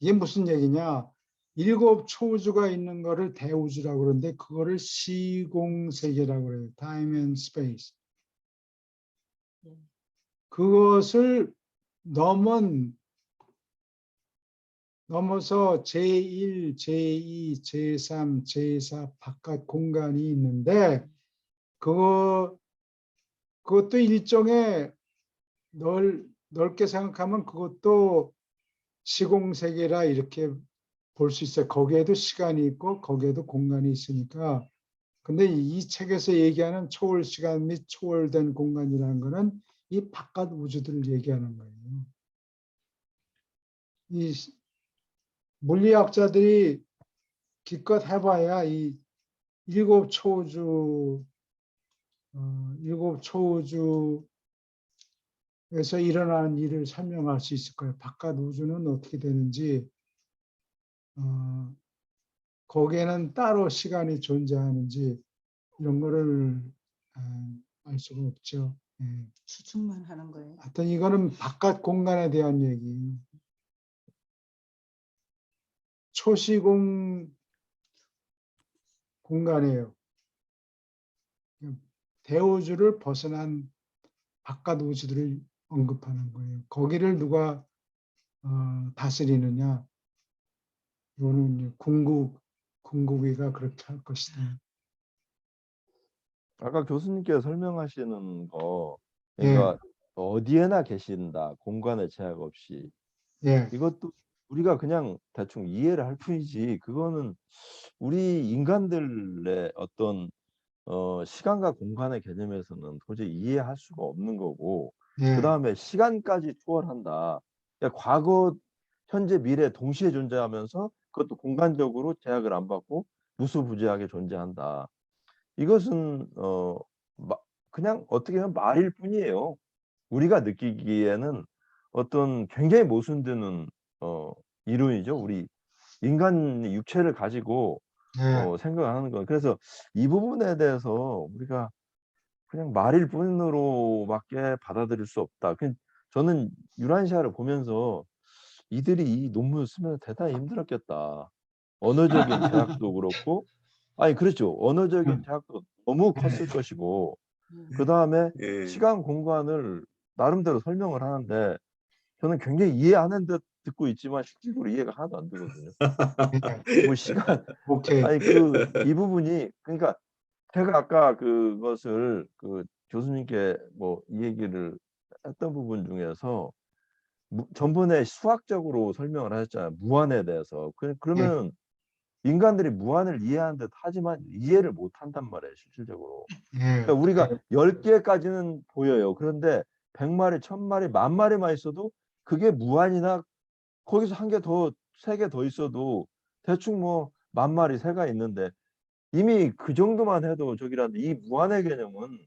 이게 무슨 얘기냐? 7 초우주가 있는 거를 대우주라고 그러는데 그거를 시공세계라고 그래요. Time and Space. 그것을 넘어서 제1, 제2, 제3, 제4 바깥 공간이 있는데 그것도 일종의 넓게 생각하면 그것도 시공세계라 이렇게 볼 수 있어요. 거기에도 시간이 있고 거기에도 공간이 있으니까. 근데 이 책에서 얘기하는 초월 시간 및 초월된 공간이라는 거는 이 바깥 우주들을 얘기하는 거예요. 이 물리학자들이 기껏 해봐야 이 7 초우주, 7 초우주에서 일어나는 일을 설명할 수 있을 거예요. 바깥 우주는 어떻게 되는지, 거기에는 따로 시간이 존재하는지 이런 거를 알 수가 없죠. 예. 추측만 하는 거예요. 하여튼 이거는 바깥 공간에 대한 얘기예요. 초시공 공간이에요. 대우주를 벗어난 바깥 우주들을 언급하는 거예요. 거기를 누가 다스리느냐? 이거는 궁극위가 그렇게 할 것이다. 아까 교수님께서 설명하시는 거, 예, 그러니까 어디에나 계신다, 공간의 제약 없이. 예, 이것도 우리가 그냥 대충 이해를 할 뿐이지, 그거는 우리 인간들의 어떤 시간과 공간의 개념에서는 도저히 이해할 수가 없는 거고, 그 예, 다음에 시간까지 초월한다. 그러니까 과거, 현재, 미래 동시에 존재하면서 그것도 공간적으로 제약을 안 받고 무수부지하게 존재한다. 이것은 그냥 어떻게 보면 말일 뿐이에요. 우리가 느끼기에는 어떤 굉장히 모순되는 이론이죠. 우리 인간 육체를 가지고 예, 생각하는 거. 그래서 이 부분에 대해서 우리가 그냥 말일 뿐으로밖에 받아들일 수 없다. 저는 유란시아를 보면서 이들이 이 논문을 쓰면 대단히 힘들었겠다. 언어적인 제약도 그렇고, 아니 그렇죠. 언어적인 제약도 너무 컸을 것이고, 그 다음에 예. 시간 공간을 나름대로 설명을 하는데 저는 굉장히 이해하는 듯 듣고 있지만 실질적으로 이해가 하나도 안 되거든요. 예. 뭐 시간, 오케이. 아니 이 부분이, 그러니까 제가 아까 그것을 교수님께 뭐 이 얘기를 했던 부분 중에서 전번에 수학적으로 설명을 하셨잖아요. 무한에 대해서. 예, 그러면 인간들이 무한을 이해하는 듯 하지만 이해를 못 한단 말이에요, 실질적으로. 예, 그러니까 우리가 10개까지는 보여요. 그런데 100마리, 1000마리, 10,000마리만 있어도 그게 무한이나 거기서 한 개 더, 3개 더 있어도 대충 뭐 10,000마리, 새가 있는데 이미 그 정도만 해도 저기라는데 이 무한의 개념은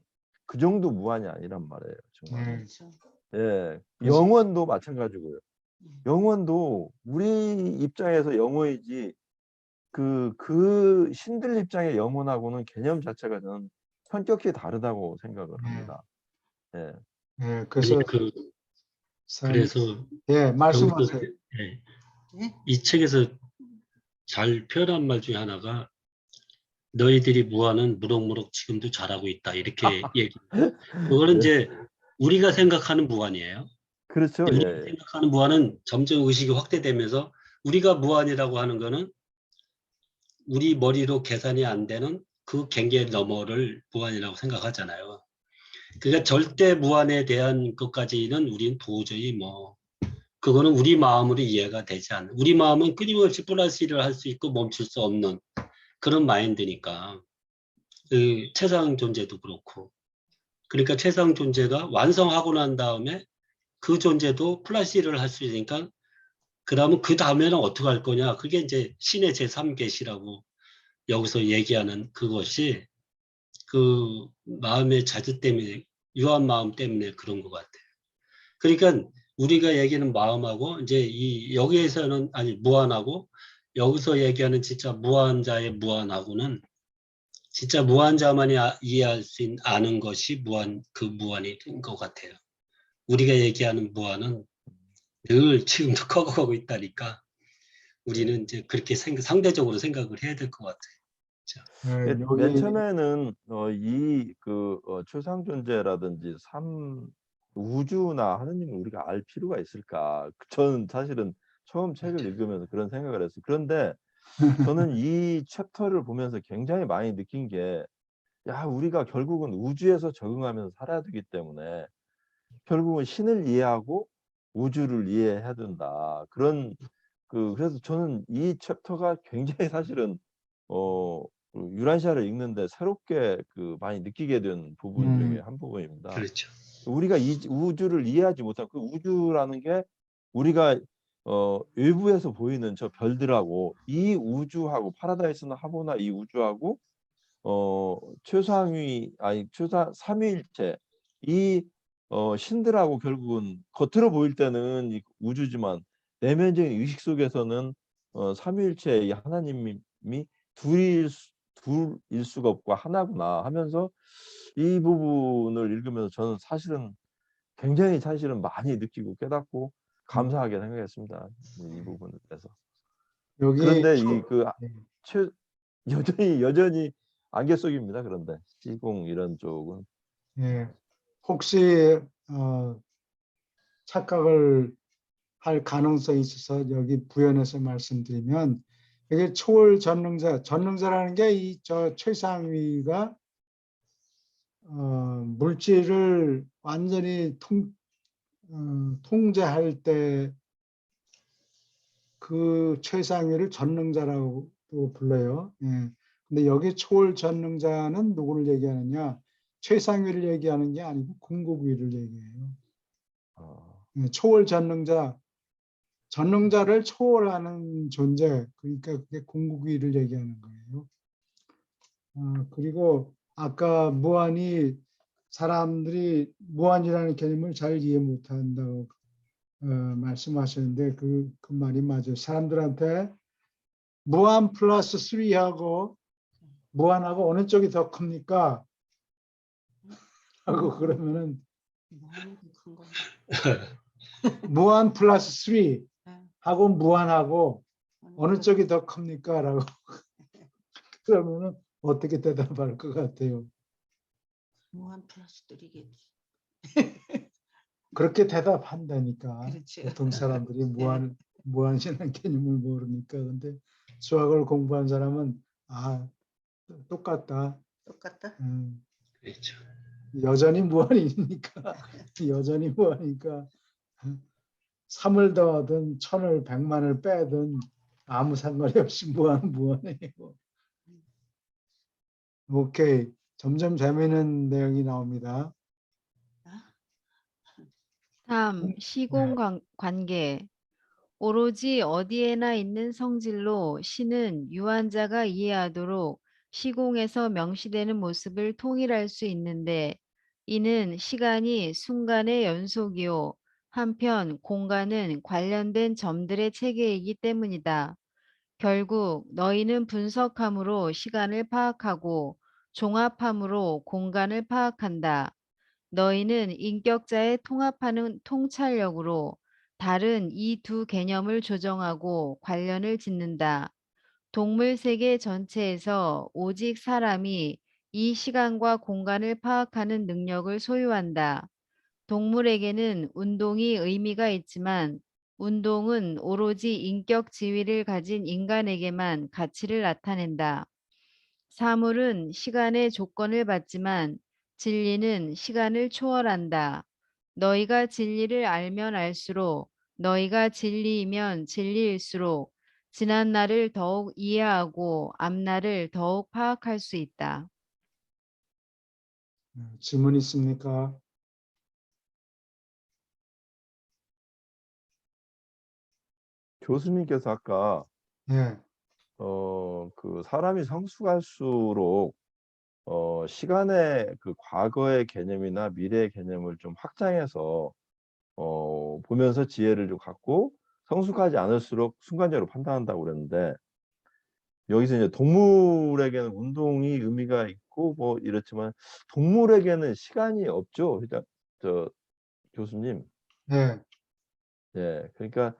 그 정도 무한이 아니란 말이에요. 정말. 예. 그렇죠. 예. 그래서- 영원도 마찬가지고요. 영원도 우리 입장에서 영원이지 그 신들 입장의 영혼하고는 개념 자체가 저는 성격이 다르다고 생각을 합니다. 예. 예, 그래서 그래서 예, 여기서 말씀하세요. 예, 예? 이 책에서 잘 표현한 말 중에 하나가 너희들이 무한은 무럭무럭 지금도 잘하고 있다 이렇게 얘기해요. 그거는 이제 우리가 생각하는 무한이에요. 그렇죠. 우리가 예. 생각하는 무한은 점점 의식이 확대되면서 우리가 무한이라고 하는 거는 우리 머리로 계산이 안 되는 그 경계 너머를 무한이라고 생각하잖아요. 그러니까 절대 무한에 대한 것까지는 우리는 도저히 그거는 우리 마음으로 이해가 되지 않는, 우리 마음은 끊임없이 플러스 1을 할 수 있고 멈출 수 없는 그런 마인드니까. 그 최상 존재도 그렇고. 그러니까 최상 존재가 완성하고 난 다음에 그 존재도 플러스 1을 할 수 있으니까 그러면 그 다음에는 어떻게 할 거냐. 그게 이제 신의 제3계시라고 여기서 얘기하는 그것이 그 마음의 자주 때문에 유한 마음 때문에 그런 것 같아요. 그러니까 우리가 얘기하는 마음하고 이제 이 여기에서는 아니 무한하고 여기서 얘기하는 진짜 무한자의 무한하고는 진짜 무한자만이 이해할 수 있는 아는 것이 무한 그 무한이 된 것 같아요. 우리가 얘기하는 무한은 늘 지금도 커가고 있다니까 우리는 이제 그렇게 상대적으로 생각을 해야 될 것 같아요. 네, 맨 여기 처음에는 최상 존재라든지 우주나 하느님을 우리가 알 필요가 있을까? 저는 사실은 처음 책을 읽으면서 그런 생각을 했어요. 그런데 저는 이 챕터를 보면서 굉장히 많이 느낀 게, 야, 우리가 결국은 우주에서 적응하면서 살아야 되기 때문에 결국은 신을 이해하고 우주를 이해해야 된다. 그래서 저는 이 챕터가 굉장히 사실은 유란시아를 읽는데 새롭게 많이 느끼게 된 부분 중에 한 부분입니다. 그렇죠. 우리가 이 우주를 이해하지 못한 그 우주라는 게 우리가 외부에서 보이는 저 별들하고 이 우주하고 파라다이스나 하보나 이 우주하고 삼위일체 이 신들하고 결국은 겉으로 보일 때는 이 우주지만 내면적인 의식 속에서는 삼위일체의 하나님이 둘일 수가 없고 하나구나 하면서 이 부분을 읽으면서 저는 사실은 굉장히 많이 느끼고 깨닫고 감사하게 생각했습니다. 이 부분에 대해서. 여기 그런데 네. 여전히 안개 속입니다. 그런데 시공 이런 쪽은 예, 혹시 착각을 할 가능성이 있어서 여기 부연해서 말씀드리면 이게 초월 전능자라는 게 이 저 최상위가 물질을 완전히 통제할 때 그 최상위를 전능자라고 불러요. 예. 근데 여기 초월 전능자는 누구를 얘기하느냐? 최상위를 얘기하는 게 아니고 궁극위를 얘기해요. 예, 초월 전능자를 초월하는 존재, 그러니까 그게 궁극위를 얘기하는 거예요. 그리고 아까 사람들이 무한이라는 개념을 잘 이해 못한다고 말씀하셨는데 그 말이 맞아요. 사람들한테 무한 플러스 3하고 무한하고 어느 쪽이 더 큽니까? 하고 그러면은 큰 거. 무한 플러스 3 하고 무한하고 어느 쪽이 더 큽니까? 라고 그러면은 어떻게 대답할 것 같아요? 무한 플러스 3겠지. 그렇게 대답한다니까. 그렇죠. 보통 사람들이 무한이라는 개념을 모르니까. 근데 수학을 공부한 사람은 똑같다. 똑같다. 그렇죠. 여전히 무한이니까 여전히 무한이니까 3을 더하든 1000을 100만을 빼든 아무 상관이 없이 무한해요. 오케이. 점점 재미있는 내용이 나옵니다. 3. 시공 관계. 오로지 어디에나 있는 성질로 신은 유한자가 이해하도록 시공에서 명시되는 모습을 통일할 수 있는데 이는 시간이 순간의 연속이요. 한편 공간은 관련된 점들의 체계이기 때문이다. 결국 너희는 분석함으로 시간을 파악하고 종합함으로 공간을 파악한다. 너희는 인격자의 통합하는 통찰력으로 다른 이 두 개념을 조정하고 관련을 짓는다. 동물 세계 전체에서 오직 사람이 이 시간과 공간을 파악하는 능력을 소유한다. 동물에게는 운동이 의미가 있지만 운동은 오로지 인격 지위를 가진 인간에게만 가치를 나타낸다. 사물은 시간의 조건을 받지만 진리는 시간을 초월한다. 너희가 진리를 알면 알수록 너희가 진리이면 진리일수록 지난 날을 더욱 이해하고 앞날을 더욱 파악할 수 있다. 질문 있습니까? 교수님께서 아까 예, 그 사람이 성숙할수록 시간의 그 과거의 개념이나 미래의 개념을 좀 확장해서 보면서 지혜를 좀 갖고 성숙하지 않을수록 순간적으로 판단한다고 그랬는데 여기서 이제 동물에게는 운동이 의미가 있고 뭐 이렇지만 동물에게는 시간이 없죠. 그러니까 저 교수님. 예. 예. 그러니까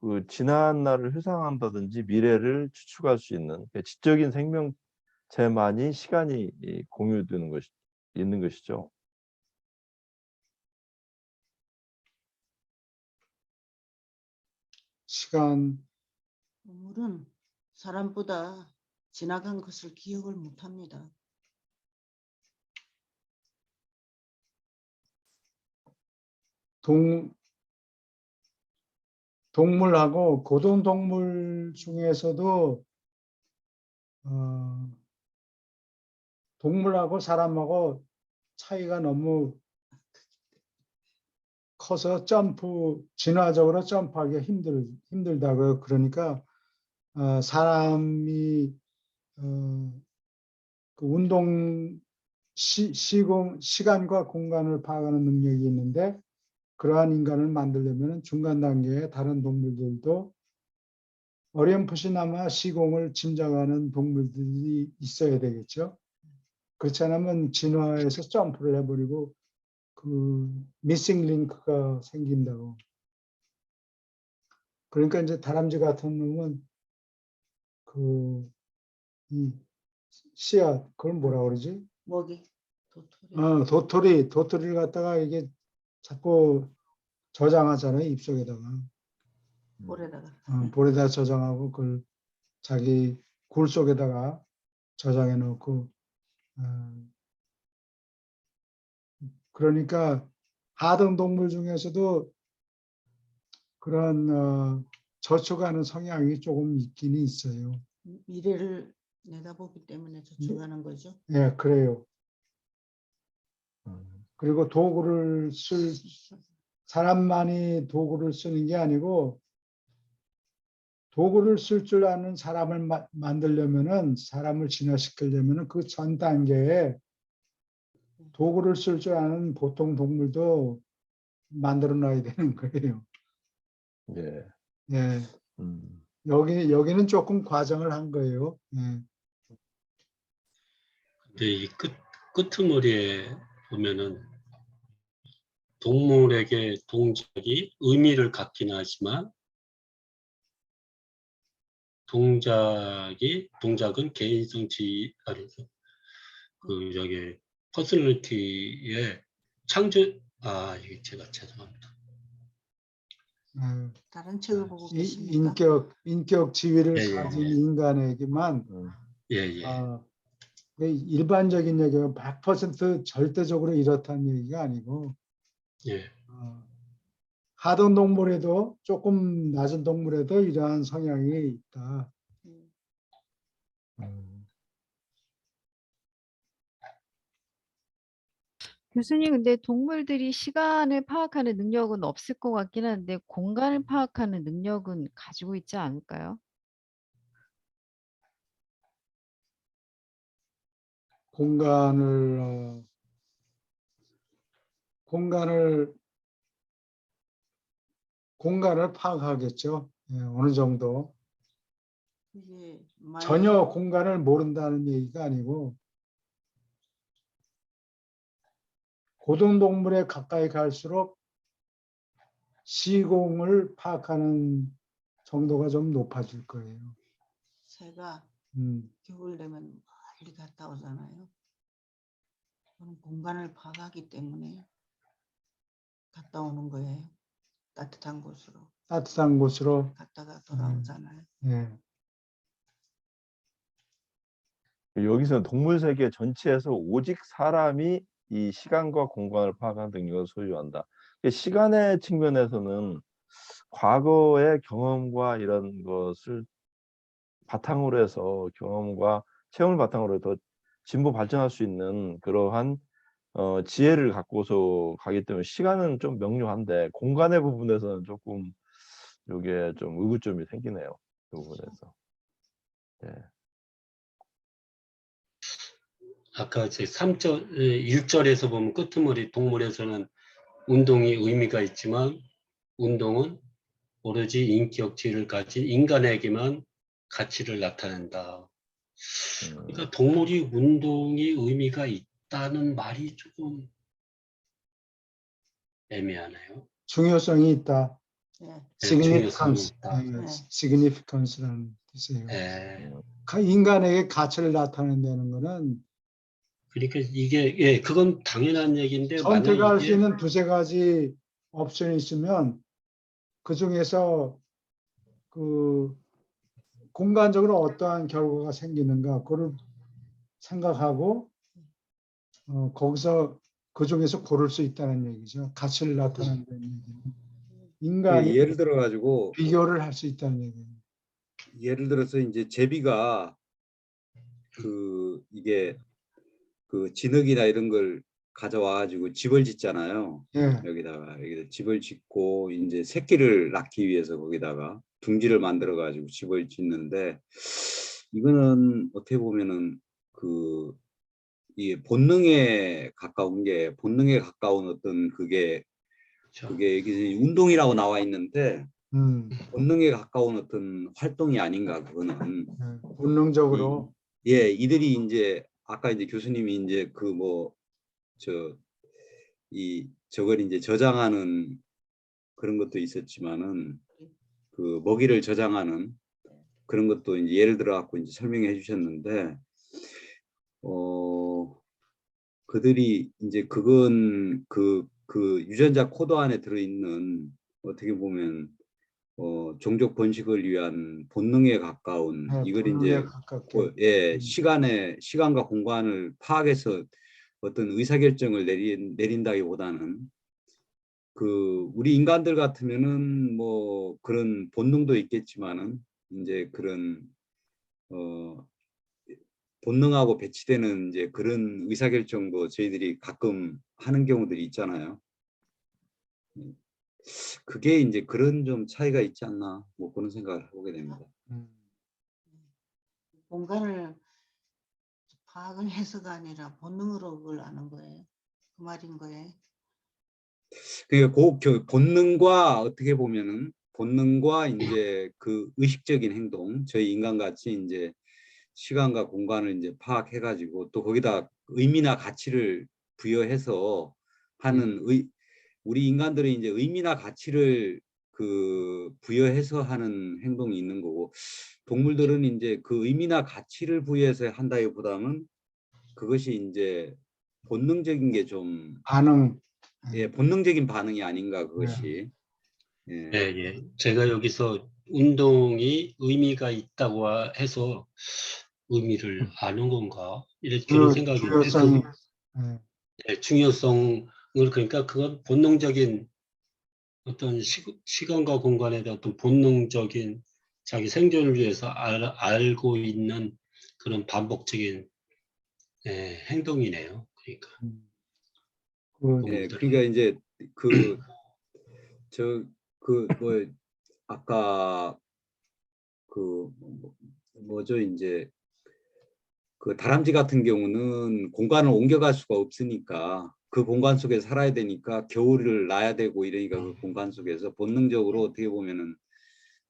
그 지난 날을 회상한다든지 미래를 추측할 수 있는 그 지적인 생명체만이 시간이 공유되는 것이 있는 것이죠. 시간, 동물은 사람보다 지나간 것을 기억을 못합니다. 동물하고 고등동물 중에서도 동물하고 사람하고 차이가 너무 커서 진화적으로 점프하기 힘들다고요. 그러니까 사람이 그 시간과 공간을 파악하는 능력이 있는데 그러한 인간을 만들려면 중간 단계에 다른 동물들도 어렴풋이나마 시공을 짐작하는 동물들이 있어야 되겠죠. 그렇지 않으면 진화에서 점프를 해버리고 그 미싱 링크가 생긴다고. 그러니까 이제 다람쥐 같은 놈은 이 씨앗, 그걸 뭐라 그러지? 먹이, 도토리. 도토리를 갖다가 이게 자꾸 저장하잖아요, 입속에다가. 볼에다가. 볼에다 저장하고 그걸 자기 굴 속에다가 저장해 놓고 그러니까 하등 동물 중에서도 그런 저축하는 성향이 조금 있긴 있어요. 미래를 내다보기 때문에 저축하는 거죠. 예, 그래요. 음. 그리고 사람만이 도구를 쓰는 게 아니고 도구를 쓸 줄 아는 사람을 만들려면은 사람을 진화시키려면은 그 전 단계에 도구를 쓸 줄 아는 보통 동물도 만들어 놔야 되는 거예요. 예. 예. 음. 여기는 조금 과정을 한 거예요. 예. 근데 이 끄트머리에 보면은 동물에게 동작이 의미를 갖긴 하지만 동작은 개인성 아니죠. 그 저기 퍼스널리티의 이게 제가 죄송합니다. 다른 책을 보고 계십니까? 인격 지위를 예, 예, 가진 예. 인간에게만 예, 예. 일반적인 얘기가 100% 절대적으로 이렇다는 얘기가 아니고 예. 하등 동물에도 조금 낮은 동물에도 이러한 성향이 있다. 교수님, 근데 동물들이 시간을 파악하는 능력은 없을 것 같긴 한데 공간을 파악하는 능력은 가지고 있지 않을까요? 공간을 파악하겠죠. 예, 어느 정도. 이게 전혀 공간을 모른다는 얘기가 아니고 고등동물에 가까이 갈수록 시공을 파악하는 정도가 좀 높아질 거예요. 새가 겨울 되면 멀리 갔다 오잖아요. 그럼 공간을 파악하기 때문에 갔다 오는 거예요. 따뜻한 곳으로 갔다가 돌아오잖아요. 예. 여기서 동물 세계 전체에서 오직 사람이 이 시간과 공간을 파악하는 능력을 소유한다. 시간의 측면에서는 과거의 경험과 이런 것을 바탕으로 해서 경험과 체험을 바탕으로 더 진보 발전할 수 있는 그러한 지혜를 갖고서 가기 때문에 시간은 좀 명료한데 공간의 부분에서는 조금 요게 좀 의구점이 생기네요. 이 부분에서. 예. 아까 제 1절에서 보면 끄트머리 동물에서는 운동이 의미가 있지만 운동은 오로지 인격 지위를 가진 인간에게만 가치를 나타낸다. 그러니까 동물이 운동이 의미가 있다는 말이 조금 애매하네요. 중요성이 있다. 예. 중요성이 significance, 있다. 네. significance라는 뜻이에요. 예. 인간에게 가치를 나타낸다는 거는 그러니까 이게 예, 그건 당연한 얘기인데 만약 선택할 수 이게 있는 두세 가지 옵션이 있으면 그 중에서 그 공간적으로 어떠한 결과가 생기는가 그걸 생각하고 거기서 그 중에서 고를 수 있다는 얘기죠. 가치를 나타낸다는 얘기는 인간이 예를 들어 가지고 비교를 할 수 있다는 얘기예요. 예를 들어서 이제 제비가 이게 그 진흙이나 이런 걸 가져와 가지고 집을 짓잖아요. 예. 여기다 집을 짓고 이제 새끼를 낳기 위해서 거기다가 둥지를 만들어 가지고 집을 짓는데 이거는 어떻게 보면은 이 본능에 가까운 어떤 그게 여기 운동이라고 나와 있는데 본능에 가까운 어떤 활동이 아닌가 그거는. 본능적으로 이들이 이제 아까 이제 교수님이 이제 저걸 이제 저장하는 그런 것도 있었지만은 그 먹이를 저장하는 그런 것도 이제 예를 들어 갖고 이제 설명해 주셨는데 그들이 이제 그건 그 유전자 코드 안에 들어있는 어떻게 보면 종족 번식을 위한 본능에 가까운 이걸 본능에 이제 가깝게 시간과 공간을 파악해서 어떤 의사결정을 내린다기보다는 우리 인간들 같으면은 뭐 그런 본능도 있겠지만은 이제 그런 본능하고 배치되는 이제 그런 의사결정도 저희들이 가끔 하는 경우들이 있잖아요. 그게 이제 그런 좀 차이가 있지 않나 뭐 그런 생각을 해보게 됩니다. 공간을 파악을 해서가 아니라 본능으로 그걸 아는 거예요. 그 말인 거예요. 그러니까 본능과 어떻게 보면은 본능과 이제 그 의식적인 행동, 저희 인간같이 이제 시간과 공간을 이제 파악해가지고 또 거기다 의미나 가치를 부여해서 하는 우리 인간들은 이제 의미나 가치를 부여해서 하는 행동이 있는 거고 동물들은 이제 그 의미나 가치를 부여해서 한다기보다는 그것이 이제 본능적인 게 좀 반응. 본능적인 반응이 아닌가 그것이. 예. 제가 여기서 운동이 의미가 있다고 해서 의미를 아는 건가 이렇게 생각인데 중요성이 중요성을 그러니까 그건 본능적인 어떤 시간과 공간에 대한 어떤 본능적인 자기 생존을 위해서 알고 있는 그런 반복적인 행동이네요. 그러니까 그러니까 이제 아까 뭐죠 이제 다람쥐 같은 경우는 공간을 옮겨갈 수가 없으니까 그 공간 속에 살아야 되니까 겨울을 나야 되고 이러니까 그 공간 속에서 본능적으로 어떻게 보면은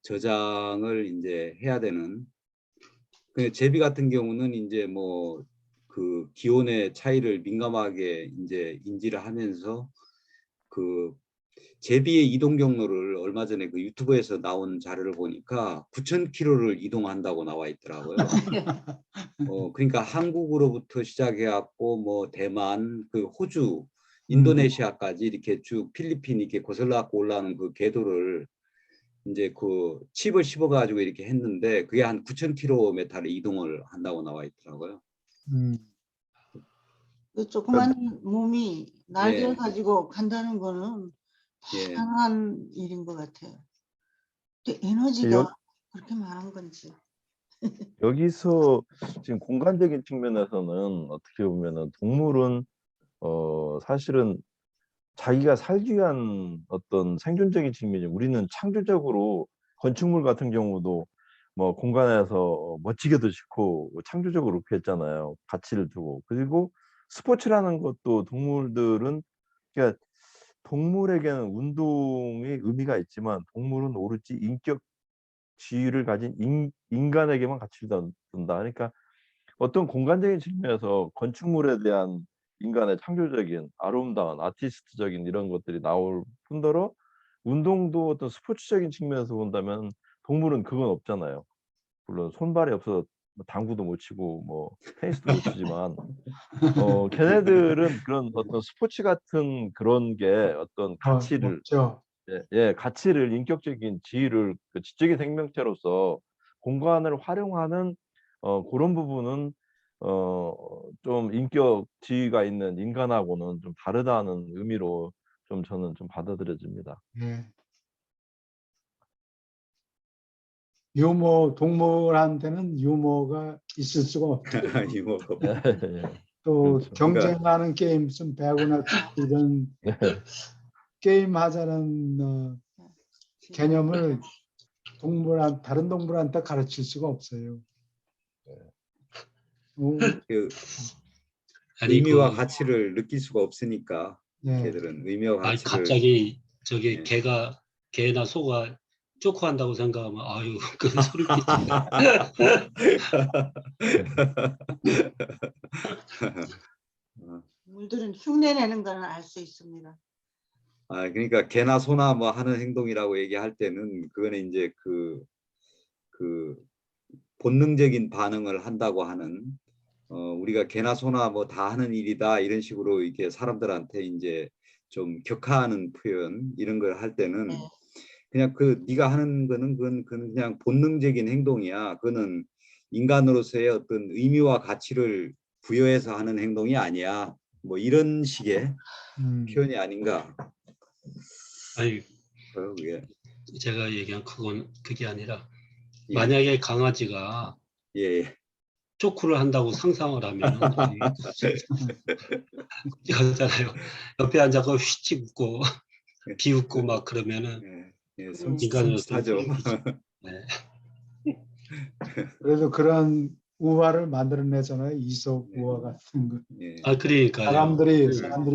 저장을 이제 해야 되는. 제비 같은 경우는 이제 뭐 기온의 차이를 민감하게 이제 인지를 하면서 제비의 이동 경로를 얼마 전에 유튜브에서 나온 자료를 보니까 9,000km를 이동한다고 나와 있더라고요. 그러니까 한국으로부터 시작해갖고 뭐 대만, 호주, 인도네시아까지 이렇게 쭉 필리핀 이렇게 거슬러갖고 올라오는 그 궤도를 이제 칩을 씹어가지고 이렇게 했는데 그게 한 9,000km를 이동을 한다고 나와 있더라고요. 그 조그만 몸이 날개를 가지고 간다는 거는 대단한 일인 것 같아요. 근데 에너지가 그렇게 많은 건지. 여기서 지금 공간적인 측면에서는 어떻게 보면은 동물은 사실은 자기가 살기 위한 어떤 생존적인 측면이 우리는 창조적으로 건축물 같은 경우도 뭐 공간에서 멋지게도 짓고 창조적으로 구했잖아요. 가치를 두고. 그리고 스포츠라는 것도 동물들은 그러니까 동물에게는 운동의 의미가 있지만 동물은 오로지 인격 지위를 가진 인간에게만 가치를 둔다. 그러니까 어떤 공간적인 측면에서 건축물에 대한 인간의 창조적인 아름다운 아티스트적인 이런 것들이 나올 뿐더러 운동도 어떤 스포츠적인 측면에서 본다면 동물은 그건 없잖아요. 물론 손발이 없어서 뭐 당구도 못 치고 뭐 테니스도 못 치지만 걔네들은 그런 어떤 스포츠 같은 그런 게 어떤 가치를 없죠. 가치를 인격적인 지위를 그 지적인 생명체로서 공간을 활용하는 그런 부분은 좀 인격 지위가 있는 인간하고는 좀 다르다는 의미로 좀 저는 좀 받아들여집니다. 예. 유머, 동물한테는 유머가 있을 수가 없죠. 이모가 예, 예. 또 그렇죠. 경쟁하는 게임, 좀 배구나 축구 이런 네. 게임 하자는 개념을 다른 동물한테 가르칠 수가 없어요. 그 아니 의미와 그 가치를 느낄 수가 없으니까 네. 걔들은 의미와 아니 가치를 갑자기 저기 네. 개나 소가 쪼크한다고 생각하면 아유 그건 소름 끼친다. 물들은 흉내 내는 거는 알 수 있습니다. 그러니까 개나 소나 뭐 하는 행동이라고 얘기할 때는 그거는 이제 그 본능적인 반응을 한다고 하는 우리가 개나 소나 뭐 다 하는 일이다 이런 식으로 이렇게 사람들한테 이제 좀 격하하는 표현 이런 걸 할 때는 네. 그냥 네가 하는 거는 그건 그냥 본능적인 행동이야. 그거는 인간으로서의 어떤 의미와 가치를 부여해서 하는 행동이 아니야. 뭐 이런 식의 표현이 아닌가. 아니 그게 제가 얘기한 그게 아니라 예. 만약에 강아지가 예. 쪼크를 한다고 상상을 하면은 그잖아요. 옆에 앉아서 휘찍 웃고 비웃고 막 그러면은 예. 인간으로서 섬찟하죠. 소름 끼치죠. 네. 그래도 그런 우화를 만들어내잖아요. 이솝 우화 같은 거. 예. 아 그러니까요. 사람들이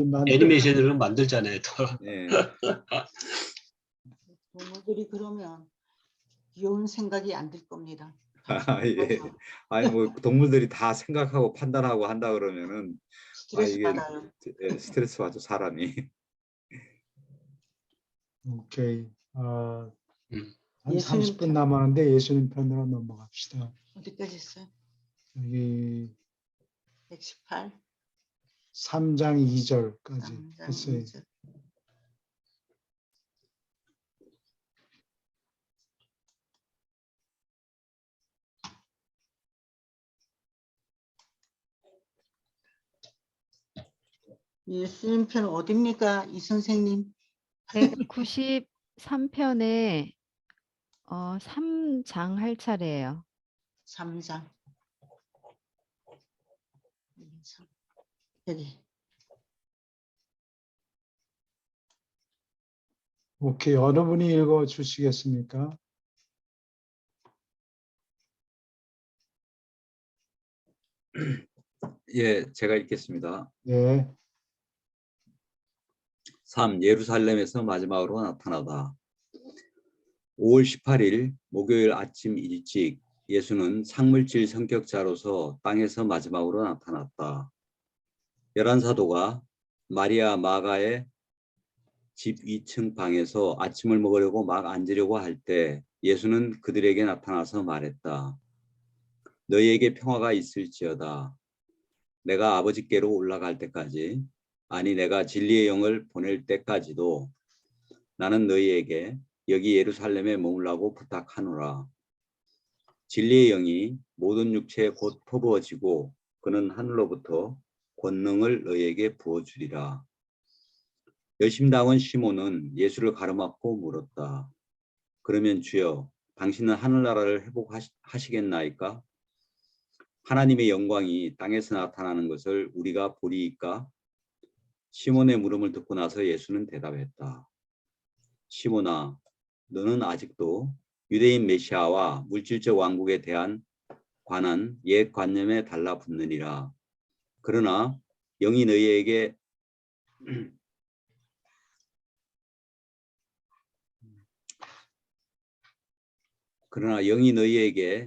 만든 애니메이션으로 만들잖아요. 또. 예. 동물들이 그러면 귀여운 생각이 안 들 겁니다. 예. 아니 뭐 동물들이 다 생각하고 판단하고 한다 그러면은 스트레스 이게 받아요. 스트레스 받죠 사람이. 오케이. 한 예수님 30분 편. 남았는데 예수님 편으로 넘어갑시다. 어디까지 했어요? 여기 118. 3장 2절까지 3장 했어요. 2절. 예수님 편 어딥니까? 이 선생님. 193편에 3장 할 차례예요. 3장. 여기. 오케이. 어느 분이 읽어 주시겠습니까? 예, 제가 읽겠습니다. 네. 3. 예루살렘에서 마지막으로 나타나다. 5월 18일 목요일 아침 일찍 예수는 상물질 성격자로서 땅에서 마지막으로 나타났다. 11사도가 마리아 마가의 집 2층 방에서 아침을 먹으려고 막 앉으려고 할 때 예수는 그들에게 나타나서 말했다. 너희에게 평화가 있을지어다. 내가 아버지께로 올라갈 때까지, 아니 내가 진리의 영을 보낼 때까지도 나는 너희에게 여기 예루살렘에 머물라고 부탁하노라. 진리의 영이 모든 육체에 곧 퍼부어지고 그는 하늘로부터 권능을 너희에게 부어주리라. 열심당한 시몬은 예수를 가로막고 물었다. 그러면 주여, 당신은 하늘나라를 회복하시겠나이까? 하나님의 영광이 땅에서 나타나는 것을 우리가 보리이까? 시몬의 물음을 듣고 나서 예수는 대답했다. 시몬아, 너는 아직도 유대인 메시아와 물질적 왕국에 대한 관한 옛 관념에 달라붙느니라. 그러나 영이 너희에게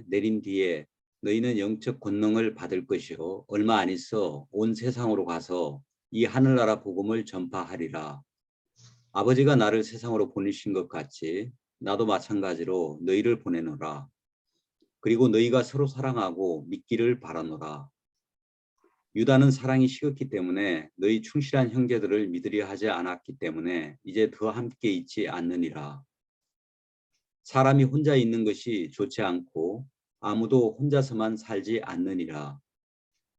내린 뒤에 너희는 영적 권능을 받을 것이요 얼마 안 있어 온 세상으로 가서 이 하늘나라 복음을 전파하리라. 아버지가 나를 세상으로 보내신 것 같이 나도 마찬가지로 너희를 보내노라. 그리고 너희가 서로 사랑하고 믿기를 바라노라. 유다는 사랑이 식었기 때문에 너희 충실한 형제들을 믿으려 하지 않았기 때문에 이제 더 함께 있지 않느니라. 사람이 혼자 있는 것이 좋지 않고 아무도 혼자서만 살지 않느니라.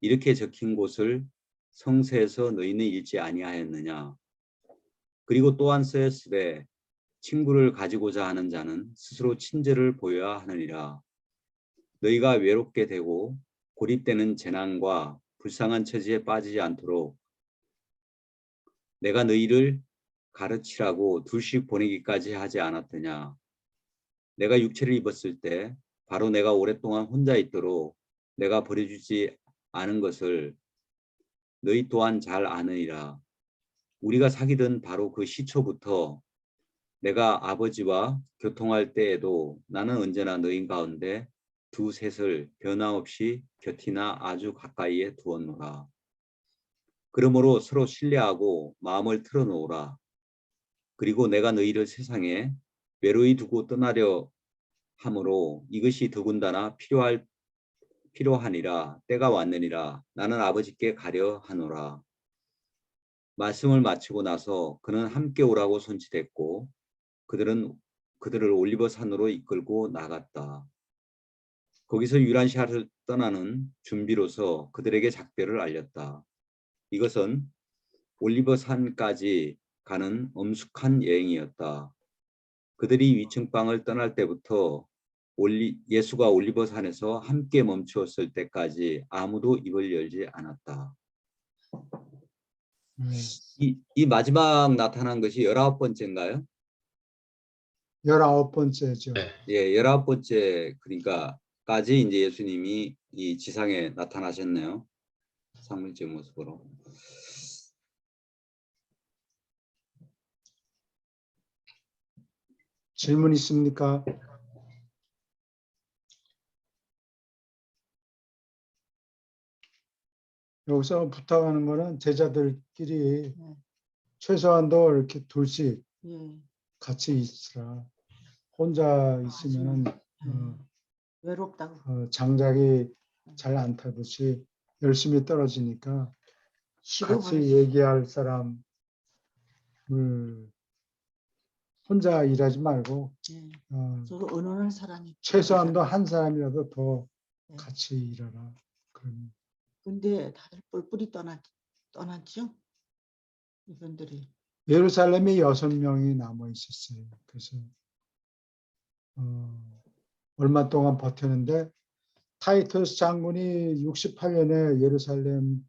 이렇게 적힌 곳을 성서에서 너희는 읽지 아니하였느냐. 그리고 또한 쓰였으되 친구를 가지고자 하는 자는 스스로 친절을 보여야 하느니라. 너희가 외롭게 되고 고립되는 재난과 불쌍한 처지에 빠지지 않도록 내가 너희를 가르치라고 둘씩 보내기까지 하지 않았더냐. 내가 육체를 입었을 때 바로 내가 오랫동안 혼자 있도록 내가 버려주지 않은 것을 너희 또한 잘 아느니라. 우리가 사귀던 바로 그 시초부터 내가 아버지와 교통할 때에도 나는 언제나 너희 가운데 두셋을 변함없이 곁이나 아주 가까이에 두었노라. 그러므로 서로 신뢰하고 마음을 틀어놓으라. 그리고 내가 너희를 세상에 외로이 두고 떠나려 함으로 이것이 더군다나 필요하니라. 때가 왔느니라. 나는 아버지께 가려 하노라. 말씀을 마치고 나서 그는 함께 오라고 손짓했고 그들을 올리버 산으로 이끌고 나갔다. 거기서 유란시아를 떠나는 준비로서 그들에게 작별을 알렸다. 이것은 올리버 산까지 가는 엄숙한 여행이었다. 그들이 위층방을 떠날 때부터 예수가 올리버 산에서 함께 멈추었을 때까지 아무도 입을 열지 않았다. 이 마지막 나타난 것이 19번째인가요? 19번째죠. 네. 예, 19번째 그러니까까지 이제 예수님이 이 지상에 나타나셨네요. 삼일째 모습으로. 질문 있습니까? 여기서 부탁하는 거는 제자들끼리 최소한도 이렇게 둘씩 예. 같이 있으라. 혼자 있으면은 외롭다고. 장작이 잘 안 타듯이 열심히 떨어지니까 같이 식어버렸어. 얘기할 사람을 혼자 일하지 말고 예. 어, 서로 의논할 사람이. 최소한도 한 사람이라도 더 네. 같이 일하라. 그런 근데 다들 뿔뿔이 떠났죠? 이분들이. 예루살렘에 6명이 남아 있었어요. 그래서 얼마 동안 버텼는데 타이투스 장군이 68년에 예루살렘을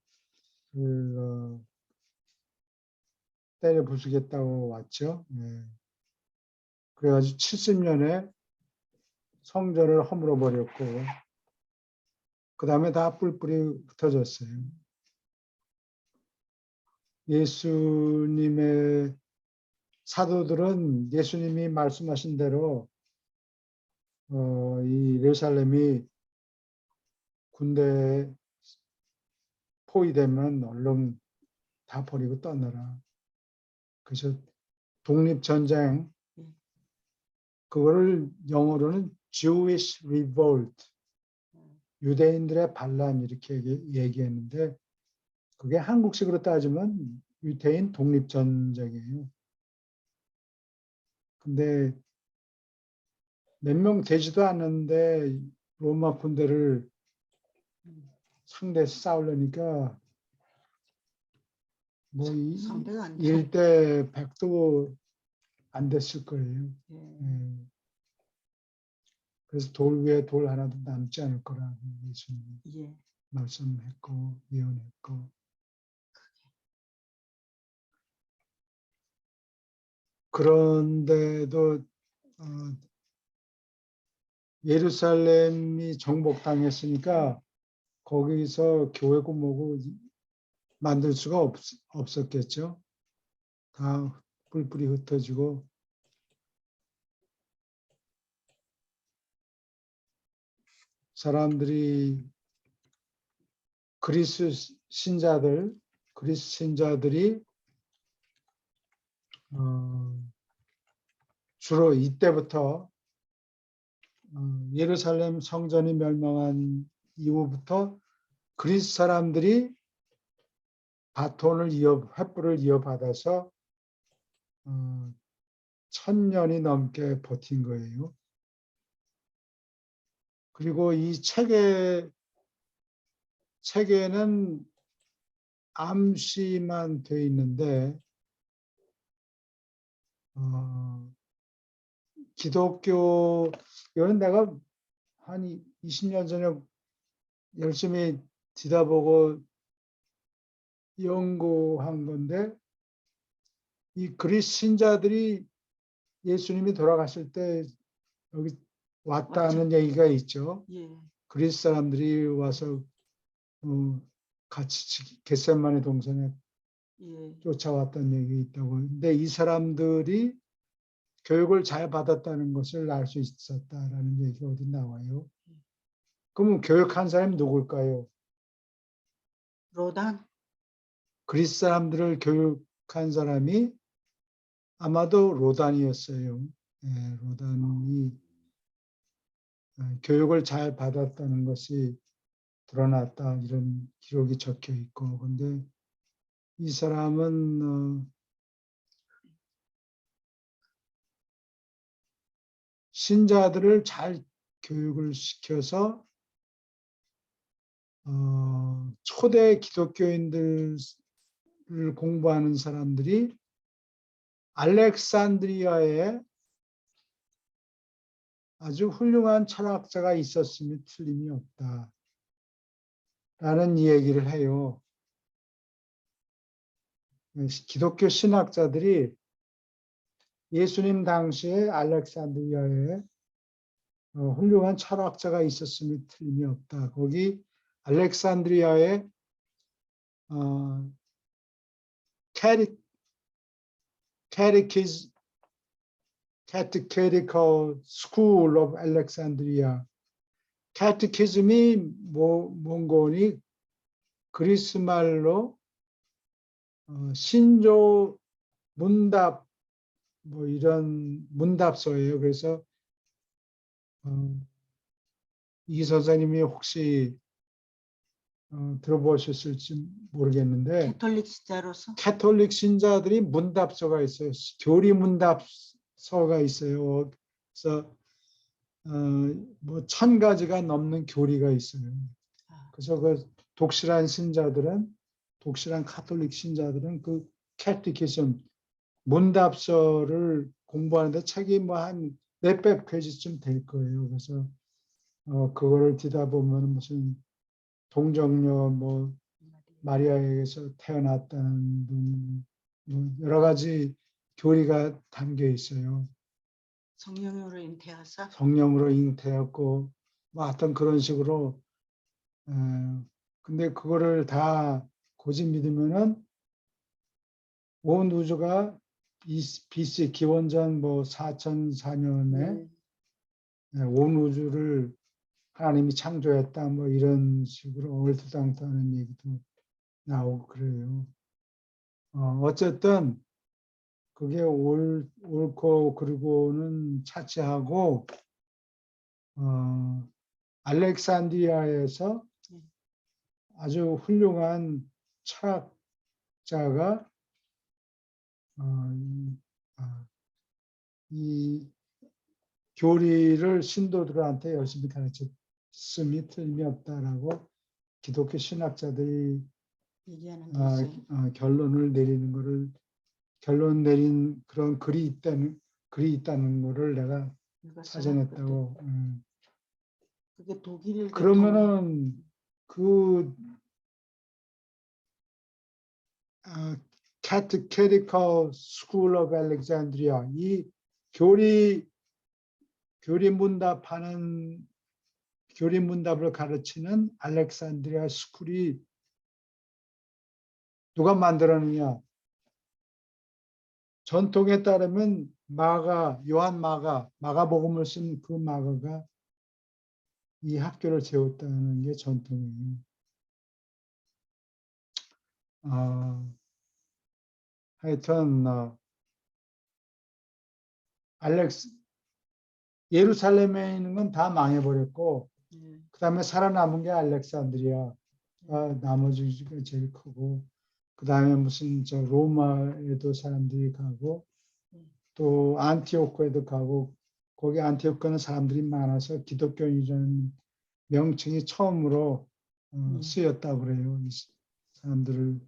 때려 부수겠다고 왔죠. 예. 그래가지고 70년에 성전을 허물어 버렸고 그 다음에 다 뿔뿔이 흩어졌어요. 예수님의 사도들은 예수님이 말씀하신 대로 이 예루살렘이 군대에 포위되면 얼른 다 버리고 떠나라. 그래서 독립전쟁, 그거를 영어로는 Jewish Revolt, 유대인들의 반란 이렇게 얘기했는데 그게 한국식으로 따지면 유대인 독립전쟁이에요. 근데 몇 명 되지도 않는데 로마 군대를 상대해서 싸우려니까 뭐 상대가 안 돼. 1대 100도 안 됐을 거예요. 예. 그래서 돌 위에 돌 하나도 남지 않을 거라고 예수님이 예. 말씀했고 예언했고 그런데도 예루살렘이 정복당했으니까 거기서 교회고 뭐고 만들 수가 없었겠죠. 다 뿔뿔이 흩어지고 사람들이 그리스 신자들이 주로 이때부터 예루살렘 성전이 멸망한 이후부터 그리스 사람들이 횃불을 이어받아서 1000년이 넘게 버틴 거예요. 그리고 이 책에는 암시만 돼 있는데 기독교 이건 내가 한 20년 전에 열심히 뒤다보고 연구한 건데 이 그리스 신자들이 예수님이 돌아가실 때 여기 왔다는 얘기가 있죠. 예. 그리스 사람들이 와서 같이 겟세마네 동산에 예. 쫓아왔다는 얘기 있다고. 근데 이 사람들이 교육을 잘 받았다는 것을 알 수 있었다라는 얘기가 어디 나와요. 그러면 교육한 사람이 누굴까요? 로단. 그리스 사람들을 교육한 사람이 아마도 로단이었어요. 예, 로단이 교육을 잘 받았다는 것이 드러났다 이런 기록이 적혀 있고, 근데 이 사람은 신자들을 잘 교육을 시켜서 초대 기독교인들을 공부하는 사람들이 알렉산드리아에 아주 훌륭한 철학자가 있었음이 틀림이 없다 라는 이야기를 해요. 기독교 신학자들이 예수님 당시에 알렉산드리아에 훌륭한 철학자가 있었음이 틀림이 없다. 거기 알렉산드리아에 Catechetical School of Alexandria. 캐티키즘이 뭔거니 그리스 말로 신조 문답 뭐 이런 문답서예요. 그래서 이 선생님이 혹시 들어보셨을지 모르겠는데 캐톨릭 신자로서. 캐톨릭 신자들이 문답서가 있어요. 교리 문답서가 있어요. 그래서 뭐 1000가지가 넘는 교리가 있어요. 그래서 그 독실한 카톨릭 신자들은 그 캐티키즘 문답서를 공부하는데 책이 뭐 한 몇백 페이지쯤 될 거예요. 그래서 그거를 뒤다 보면 무슨 동정녀 뭐 마리아에게서 태어났다는 등 뭐 여러 가지 교리가 담겨 있어요. 성령으로 잉태하사. 성령으로 잉태했고 뭐 하여튼 그런 식으로 근데 그거를 다 고집 믿으면은 온 우주가 BC 기원전 뭐 4004년에 온 우주를 하나님이 창조했다 뭐 이런 식으로 얼토당토하는 얘기도 나오고 그래요. 어쨌든 그게 옳고 그리고는 차치하고 알렉산드리아에서 아주 훌륭한 철학자가 이 교리를 신도들한테 열심히 가르쳤음이 틀림이 없다라고 기독교 신학자들이 얘기하는 게 있어요. 결론 내린 그런 글이 있다는 거를 내가 읽었어요? 찾아냈다고. 그게 독일 그러면은 그 Catechetical School of Alexandria. 이 교리문답을 가르치는 알렉산드리아 스쿨이 누가 만들었느냐? 전통에 따르면 마가복음을 쓴 그 마가가 이 학교를 세웠다는 게 전통이에요. 하여튼 예루살렘에 있는 건 다 망해버렸고 그 다음에 살아남은 게 알렉산드리아가 나머지가 제일 크고 그 다음에 무슨 로마에도 사람들이 가고 또 안티오코에도 가고 거기 안티오코는 사람들이 많아서 기독교인이라는 명칭이 처음으로 쓰였다고 그래요. 이 사람들을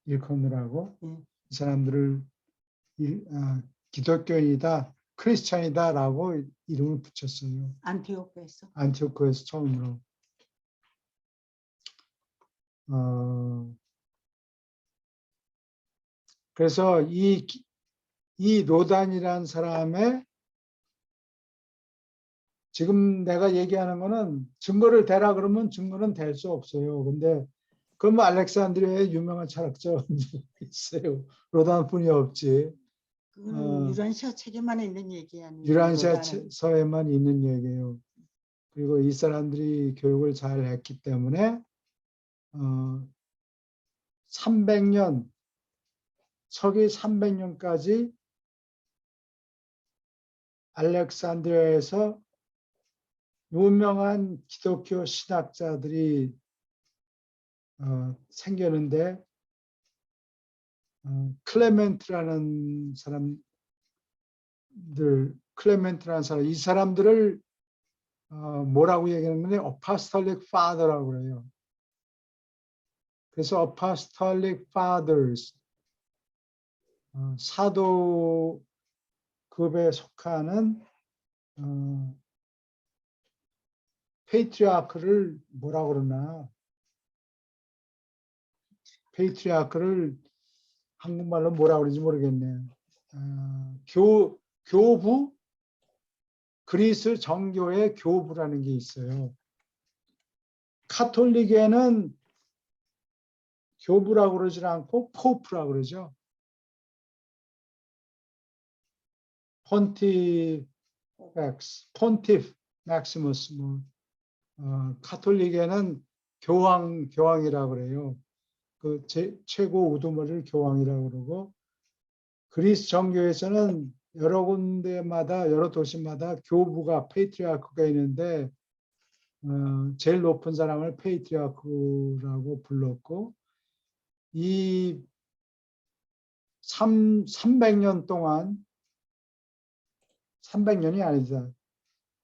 일컫느라고 이 사람들을 기독교인이다, 크리스찬이다라고 이름을 붙였어요. 안티오코에서 처음으로. 그래서 이 로단이라는 사람의 지금 내가 얘기하는 거는 증거를 대라 그러면 증거는 될 수 없어요. 근데 그러면 알렉산드리아에 유명한 철학자가 있어요. 로단뿐이 없지. 그건 유란시아 책에만 있는 얘기 아니에요? 유란시아 서에만 있는 얘기예요. 그리고 이 사람들이 교육을 잘 했기 때문에 300년, 서기 300년까지 알렉산드리아에서 유명한 기독교 신학자들이 생겼는데 클레멘트라는 사람, 이 사람들을 뭐라고 얘기하는 Apostolic Father라고 그래요. 그래서 Apostolic Fathers, 사도급에 속하는 페이트리아크를 뭐라고 그러나? 페이트리아크를 한국말로 뭐라고 그러는지 모르겠네요. 교부? 그리스 정교의 교부라는 게 있어요. 카톨릭에는 교부라고 그러지 않고 포프라고 그러죠. 폰티프 맥시무스. 카톨릭에는 교황이라고 그래요. 그 최고 우두머리를 교황이라고 그러고, 그리스 정교에서는 여러 군데마다, 여러 도시마다 교부가, 페이트리아크가 있는데 제일 높은 사람을 페이트리아크라고 불렀고, 이 300년 동안, 300년이 아니죠.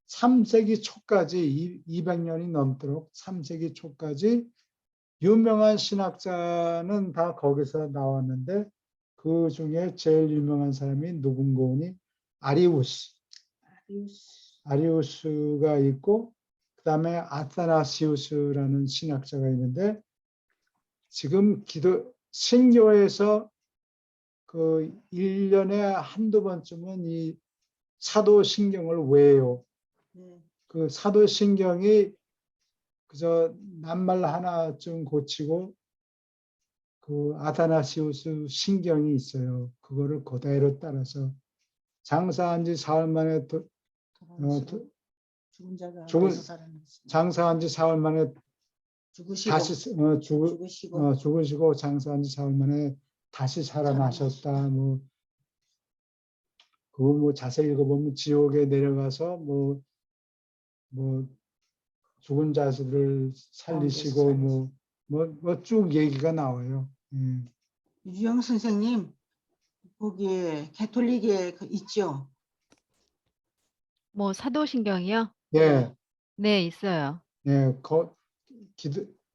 3세기 초까지, 200년이 넘도록 3세기 초까지 유명한 신학자는 다 거기서 나왔는데 그 중에 제일 유명한 사람이 누군가 아리우스가 있고, 그 다음에 아타나시우스라는 신학자가 있는데, 지금 신교에서 그 1년에 한두 번쯤은 이 사도신경을 외워요. 그 사도신경이 그저 낱말 하나쯤 고치고 그 아타나시우스 신경이 있어요. 그거를 그대로 따라서 장사한 지 사흘 만에 장사한 지 사흘 만에 죽으시고 장사한 지 사흘 만에 다시 살아나셨다. 그거 자세히 읽어보면 지옥에 내려가서 죽은 자들을 살리시고 쭉 얘기가 나와요. 유영 선생님, 거기에 가톨릭에 있죠? 사도신경이요? 예. 네, 있어요. 예.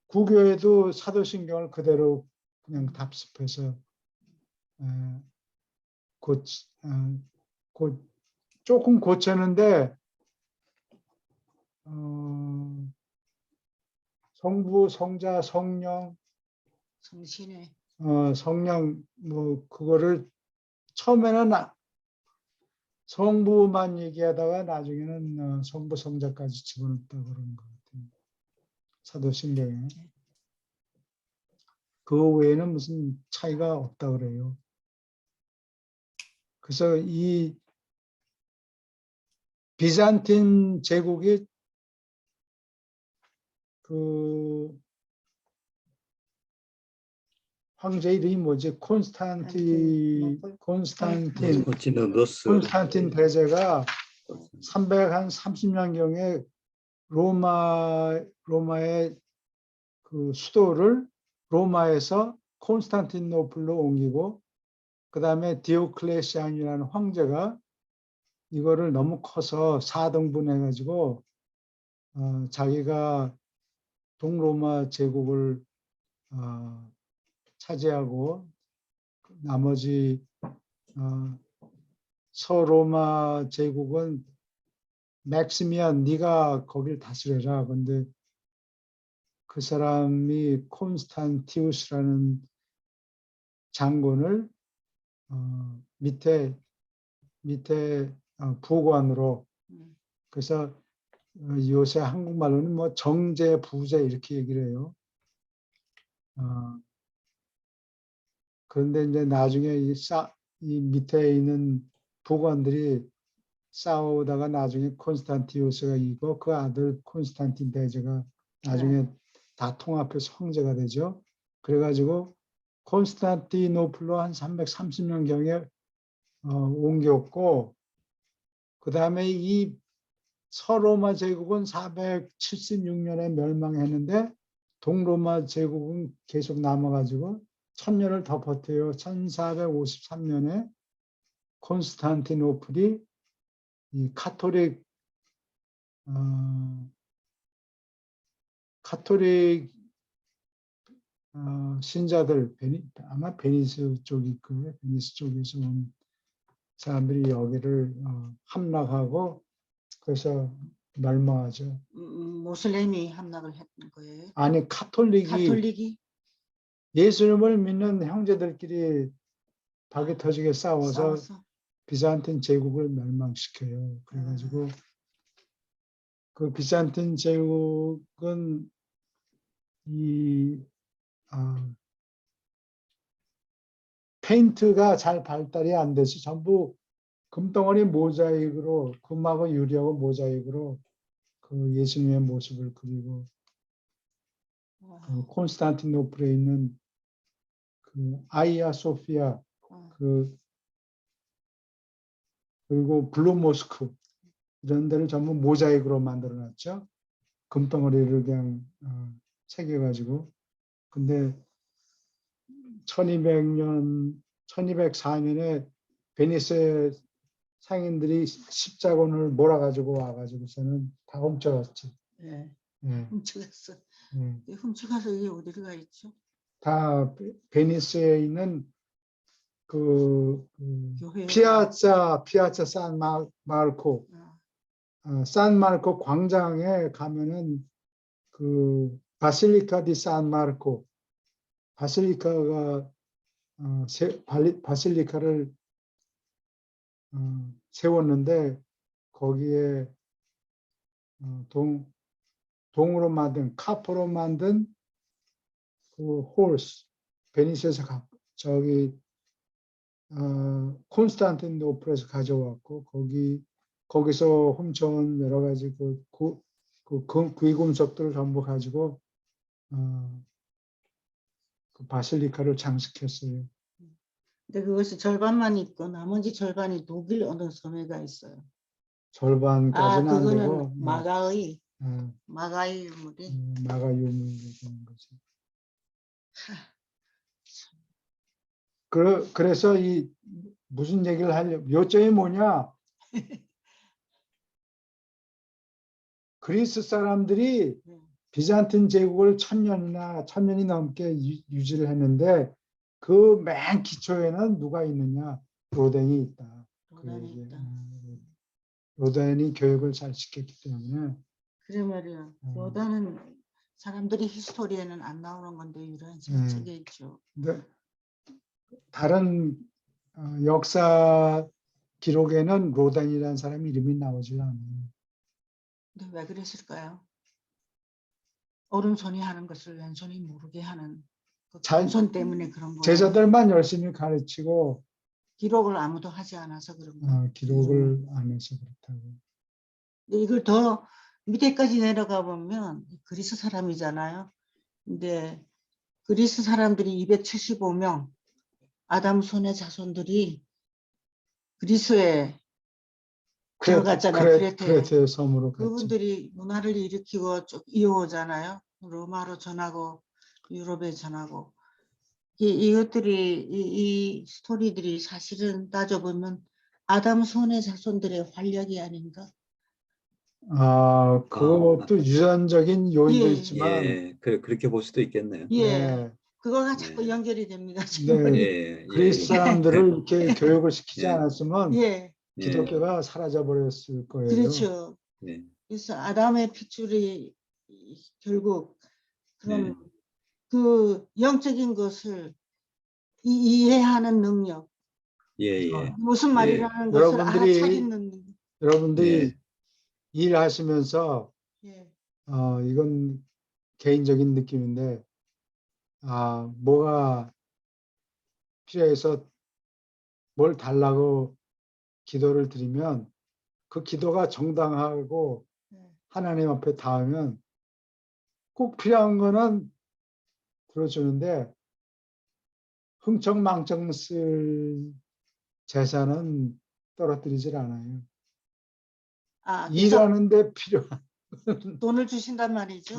구교에도 사도신경을 그대로 그냥 답습해서 조금 고쳤는데 성부, 성자, 성령, 성령 뭐 그거를 처음에는 성부만 얘기하다가 나중에는 성부 성자까지 집어넣었다 그런 것 같아요. 사도신경에. 그 외에는 무슨 차이가 없다 그래요. 그래서 이 비잔틴 제국이 그 황제 이름이 뭐지? 콘스탄틴 대제가 330년경에 로마의 그 수도를 로마에서 콘스탄티노플로 옮기고 그 다음에 디오클레시안이라는 황제가 이거를 너무 커서 4등분 해가지고 자기가 동로마 제국을 차지하고 나머지 서로마 제국은 맥시미안 네가 거길 다스려라. 근데 그 사람이 콘스탄티우스라는 장군을 밑에 부관으로 그래서 요새 한국말로는 뭐 정제, 부제 이렇게 얘기를 해요. 그런데 이제 나중에 이 밑에 있는 부관들이 싸우다가 나중에 콘스탄티우스가 이기고 그 아들 콘스탄틴 대제가 나중에 다 통합해서 황제가 되죠. 그래가지고 콘스탄티노플로 한 330년경에 옮겼고 그 다음에 이 서로마 제국은 476년에 멸망했는데 동로마 제국은 계속 남아가지고 1000년을 더 버텨요. 1453년에 콘스탄티노플이 이 카톨릭 신자들 아마 베니스 쪽이 그 베니스 쪽에서 온 사람들이 여기를 함락하고 그래서 멸망하죠. 모슬렘이 함락을 했던 거예요. 아니 가톨릭이 예수님을 믿는 형제들끼리 박이 터지게 싸워서 비잔틴 제국을 멸망시켜요. 그래가지고 그 비잔틴 제국은 페인트가 잘 발달이 안 돼서 전부 금덩어리 모자이크로 금하고 유리하고 모자이크로 그 예수님의 모습을 그리고 그 콘스탄티노플에 있는 그 아이야 소피아 그리고 블루모스크 이런 데를 전부 모자이크로 만들어 놨죠. 금덩어리를 그냥 새겨가지고. 근데 1204년에 베니스의 상인들이 십자군을 몰아가지고 와가지고서는 다 훔쳐갔지. 네. 네. 훔쳐갔어. 네. 훔쳐가서 이게 어디로 가 있죠? 다 베니스에 있는 그 교회. 피아자 산 마르코 산 마르코 광장에 가면은 그 바실리카 디 산 마르코 바실리카가 바실리카를 세웠는데 거기에 동으로 만든 카포로 만든 그 홀스 베니스에서 저기 콘스탄티노플에서 가져왔고 거기서 훔쳐온 여러 가지 그 귀금속들을 전부 가지고 그 바실리카를 장식했어요. 근데 그것이 절반만 있고 나머지 절반이 독일 어느 섬에 가 있어요. 절반까지는 안 그거는 되고 마가의 유물이. 마가 유물이 되는 거죠. 그래서 이 무슨 얘기를 하려고 요점이 뭐냐? 그리스 사람들이 비잔틴 제국을 1000년이 넘게 유지를 했는데 그 맨 기초에는 누가 있느냐? 로댕이 있다. 로댕이 교육을 잘 시켰기 때문에. 그래 말이야. 로댕은 사람들이 히스토리에는 안 나오는 건데 유래한 책에 있죠. 다른 역사 기록에는 로단이라는 사람 이름이 나오질 않아요. 근데 왜 그랬을까요? 오른손이 하는 것을 왼손이 모르게 하는 그 잘- 손 때문에 그런 거예요. 제자들만 열심히 가르치고 기록을 아무도 하지 않아서 그런 거예요. 기록을 안 해서 그렇다고. 근데 이걸 더 밑에까지 내려가 보면 그리스 사람이잖아요. 근데 그리스 사람들이 275명, 아담 손의 자손들이 그리스에 들어갔잖아요. 크레테에. 크레테 섬으로 갔지. 그분들이 문화를 일으키고 쭉 이어오잖아요. 로마로 전하고 유럽에 전하고. 이것들이 이 스토리들이 사실은 따져보면 아담 손의 자손들의 활약이 아닌가? 그것도 유전적인 요인도 예. 있지만, 예, 그렇게 볼 수도 있겠네요. 예. 그거가 자꾸 네. 연결이 됩니다. 네, 질문이. 예, 그리스 사람들을 이렇게 교육을 시키지 예. 않았으면 예. 기독교가 사라져 버렸을 거예요. 그렇죠. 예, 그래서 아담의 핏줄이 결국 그런 네. 그 영적인 것을 이해하는 능력, 예, 예. 무슨 말이라는 것을 여러분들이- 알아차리는 능력. 여러분들이 네. 일하시면서 예. 이건 개인적인 느낌인데 뭐가 필요해서 뭘 달라고 기도를 드리면 그 기도가 정당하고 예. 하나님 앞에 닿으면 꼭 필요한 거는 들어주는데 흥청망청 쓸 재산은 떨어뜨리질 않아요. 그래서 일하는데 필요한 돈을 주신단 말이죠.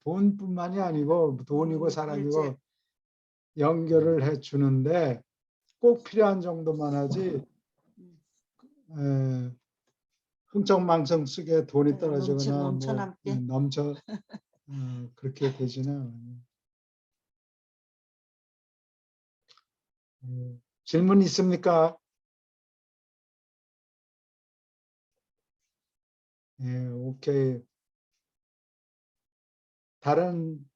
돈뿐만이 아니고 돈이고 사람이고 물질. 연결을 해 주는데 꼭 필요한 정도만 하지 흥청망청 쓰게 돈이 떨어지거나 넘쳐남게. 넘쳐 그렇게 되지는 않아요. 질문 있습니까? 오케이. 다른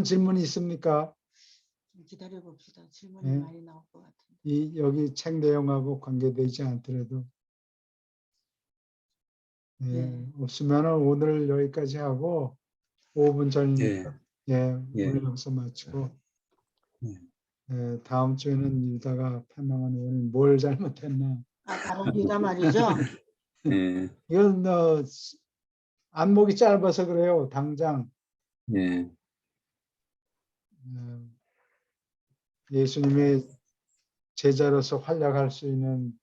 질문이 있습니까? 기다려 봅시다. 질문이 예. 많이 나올 것 같은데. 여기 책 내용하고 관계되지 않더라도 없으면 오늘 여기까지 하고 5분 전이니까 예. 오늘 여기서 마치고 예. 다음 주에는 일다가 판명하는 오늘 뭘 잘못했나. 다른 이유다 말이죠. 예. 이건 안목이 짧아서 그래요. 당장 예. 예수님의 제자로서 활약할 수 있는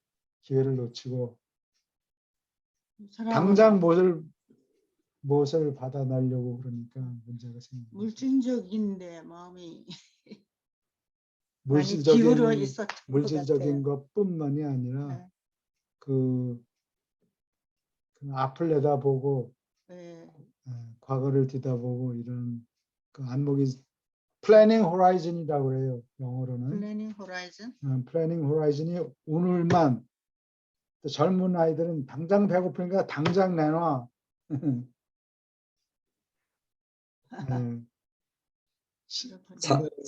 기회를 놓치고 당장 무엇을 받아내려고 그러니까 문제가 생깁니다. 물질적인데 마음이 많이 기울어 있었던 것 물질적인 같아요. 것뿐만이 아니라 네. 그 앞을 내다보고 네. 과거를 뒤다보고 이런 그 안목이 플래닝 호라이즌이라고 그래요. 영어로는. 플래닝 호라이즌. 플래닝 호라이즌이 오늘만 또 젊은 아이들은 당장 배고프니까 당장 내놔.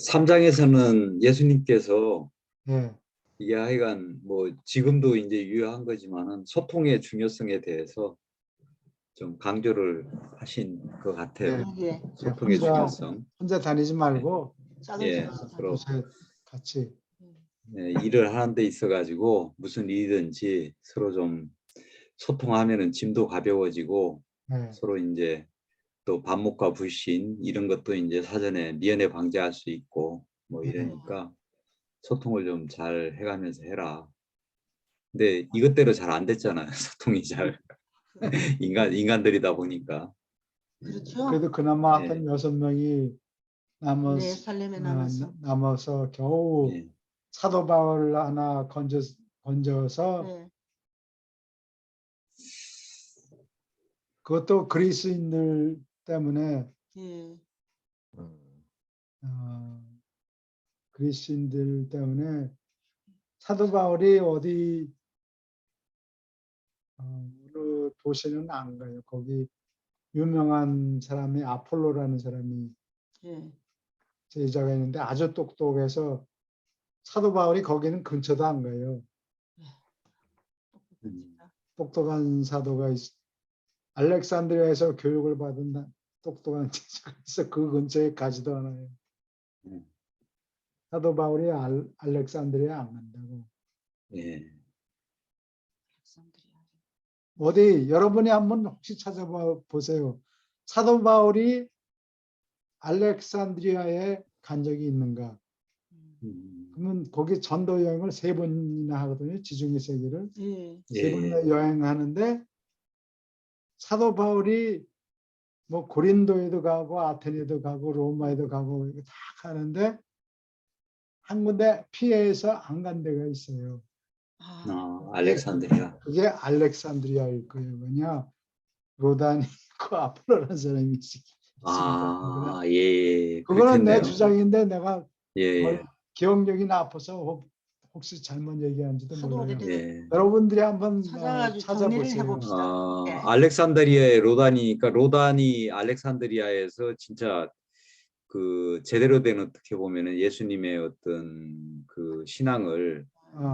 3장에서는 예수님께서 예. 이게 하여간 뭐 지금도 이제 유효한 거지만은 소통의 중요성에 대해서 좀 강조를 하신 것 같아요. 예. 소통의 중요성. 혼자 다니지 말고 예, 서로 요새 같이 일을 하는 데 있어 가지고 무슨 일이든지 서로 좀 소통하면은 짐도 가벼워지고 서로 이제 또 반목과 불신 이런 것도 이제 사전에 미연에 방지할 수 있고 뭐 이러니까 소통을 좀 잘 해가면서 해라. 근데 이것대로 잘 안 됐잖아요. 소통이 잘 인간들이다 보니까. 그렇죠. 그래도 그나마 예. 한 6명이 네, 살렘에 남았어. 남아서 겨우 예. 사도 바울 하나 건져서 네. 그것도 그리스인들 때문에 예. 그리스인들 때문에 사도 바울이 어디 어느 도시는 안 가요. 거기 유명한 사람이 아폴로라는 사람이 예. 제자가 있는데 아주 똑똑해서 사도 바울이 거기는 근처도 안 가요. 똑똑한 사도가 알렉산드리아에서 교육을 받은 똑똑한 제자가 있어 그 근처에 가지도 않아요. 음. 사도 바울이 알렉산드리아 안 간다고. 예. 어디 여러분이 한번 혹시 찾아봐 보세요. 사도 바울이 알렉산드리아에 간 적이 있는가? 그러면 거기 전도 여행을 3번이나 하거든요. 지중해 세계를 예. 3번이나 여행하는데 사도 바울이 뭐 고린도에도 가고 아테네도 가고 로마에도 가고 이거 다 가는데 한 군데 피해서 안 간 데가 있어요. 알렉산드리아. 그게 알렉산드리아일 거예요. 왜냐 로단이 있고 아폴로라는 사람이 있으니까. 예. 그거는 내 그렇겠네요. 주장인데 내가 예. 기억력이 나빠서 혹시 잘못 얘기한지도 하도 몰라요. 오래돼서 예. 여러분들이 한번 찾아가지고 정리를 찾아보세요. 해봅시다. 네. 알렉산드리아의 로다니니까 로단이 알렉산드리아에서 진짜 그 제대로 된 어떻게 보면은 예수님의 어떤 그 신앙을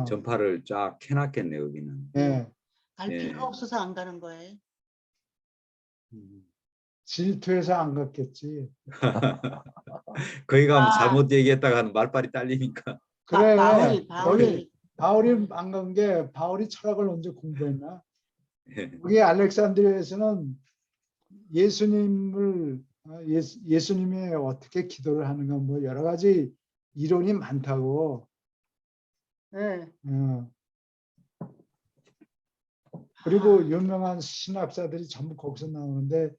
전파를 쫙 해놨겠네요, 여기는. 네. 갈 예. 필요가 없어서 안 가는 거예요. 질투해서 안 갔겠지. 거기 가면 잘못 얘기했다가 하는 말빨이 딸리니까. 그래. 바울이 바울이 안 간 게 바울이 철학을 언제 공부했나? 예. 여기 알렉산드리아에서는 예수님이 어떻게 기도를 하는가 뭐 여러 가지 이론이 많다고. 네. 그리고 유명한 신학자들이 전부 거기서 나오는데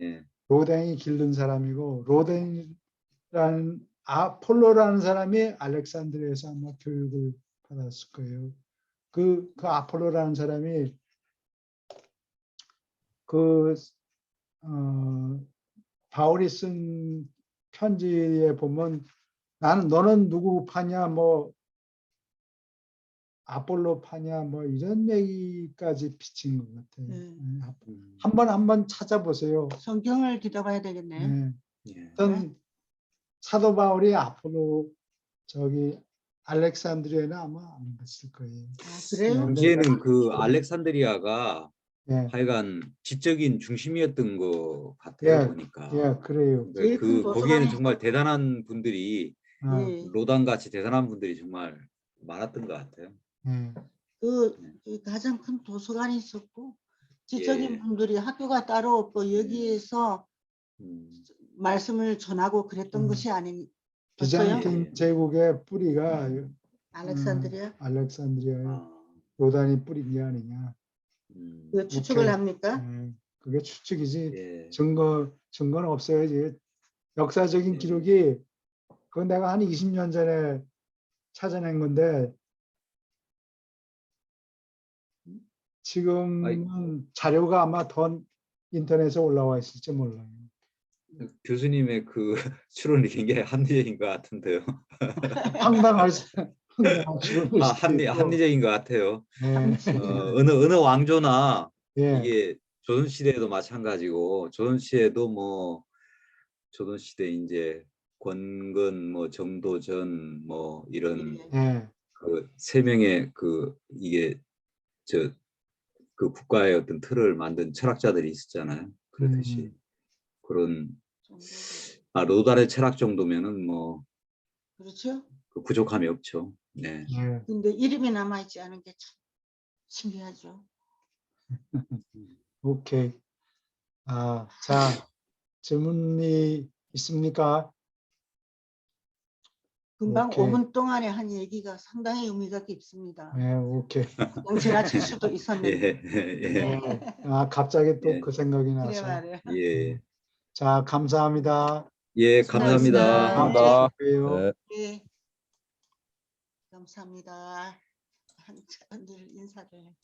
예. 로댕이 기른 사람이고 로댕이라는 아폴로라는 사람이 알렉산드리아에서 아마 교육을 받았을 거예요. 그 아폴로라는 사람이 바울이 쓴 편지에 보면 너는 누구 파냐 뭐 아폴로 파냐 뭐 이런 얘기까지 비친 것 같아요. 한번 찾아보세요. 성경을 뒤져봐야 되겠네요. 네. 예. 어떤 사도 바울이 앞으로 저기 알렉산드리아에는 아마 안 갔을 거예요. 그래요? 당시에는 그 알렉산드리아가 예, 하여간 지적인 중심이었던 것 같아요, 보니까. 예, 그래요. 제일 큰 거기에는 도서관이 정말 대단한 분들이 예. 로단 같이 대단한 분들이 정말 많았던 것 같아요. 그 가장 큰 도서관이 있었고 지적인 예. 분들이 학교가 따로 없고 여기에서 말씀을 전하고 그랬던 것이 아닌 비잔틴 제국의 뿌리가 알렉산드리아 알렉산드리아에 로단이 뿌린 게 아니냐. 그 추측을 오케이. 합니까? 그게 추측이지. 예. 증거는 없어요. 이제 역사적인 기록이 그건 내가 한 20년 전에 찾아낸 건데 지금은 자료가 아마 더 인터넷에 올라와 있을지 몰라요. 교수님의 그 추론이 굉장히 합리적인 것 같은데요. 황당할 추론일 수도 있고. 합리적인 것 같아요. 네. 어느 왕조나 예. 이게 조선 시대에도 마찬가지고 조선 시대도 조선 시대 이제 권근 정도전 이런 그 세 명의 이게 그 국가의 어떤 틀을 만든 철학자들이 있었잖아요. 그렇듯이 그런 로달의 철학 정도면은 그렇죠? 그 부족함이 없죠. 네. 근데 이름이 남아 있지 않은 게 참 신기하죠. 오케이. 자, 질문이 있습니까? 금방 오케이. 5분 동안에 한 얘기가 상당히 의미가 깊습니다. 네, 오케이. 지나칠 수도 있었는데. 예. 갑자기 또 예. 그 생각이 그래 나서. 말이야. 예. 자, 감사합니다. 예, 수고하셨습니다. 감사합니다. 감사합니다. 봬요. 네. 예. 감사합니다. 늘 인사를 해.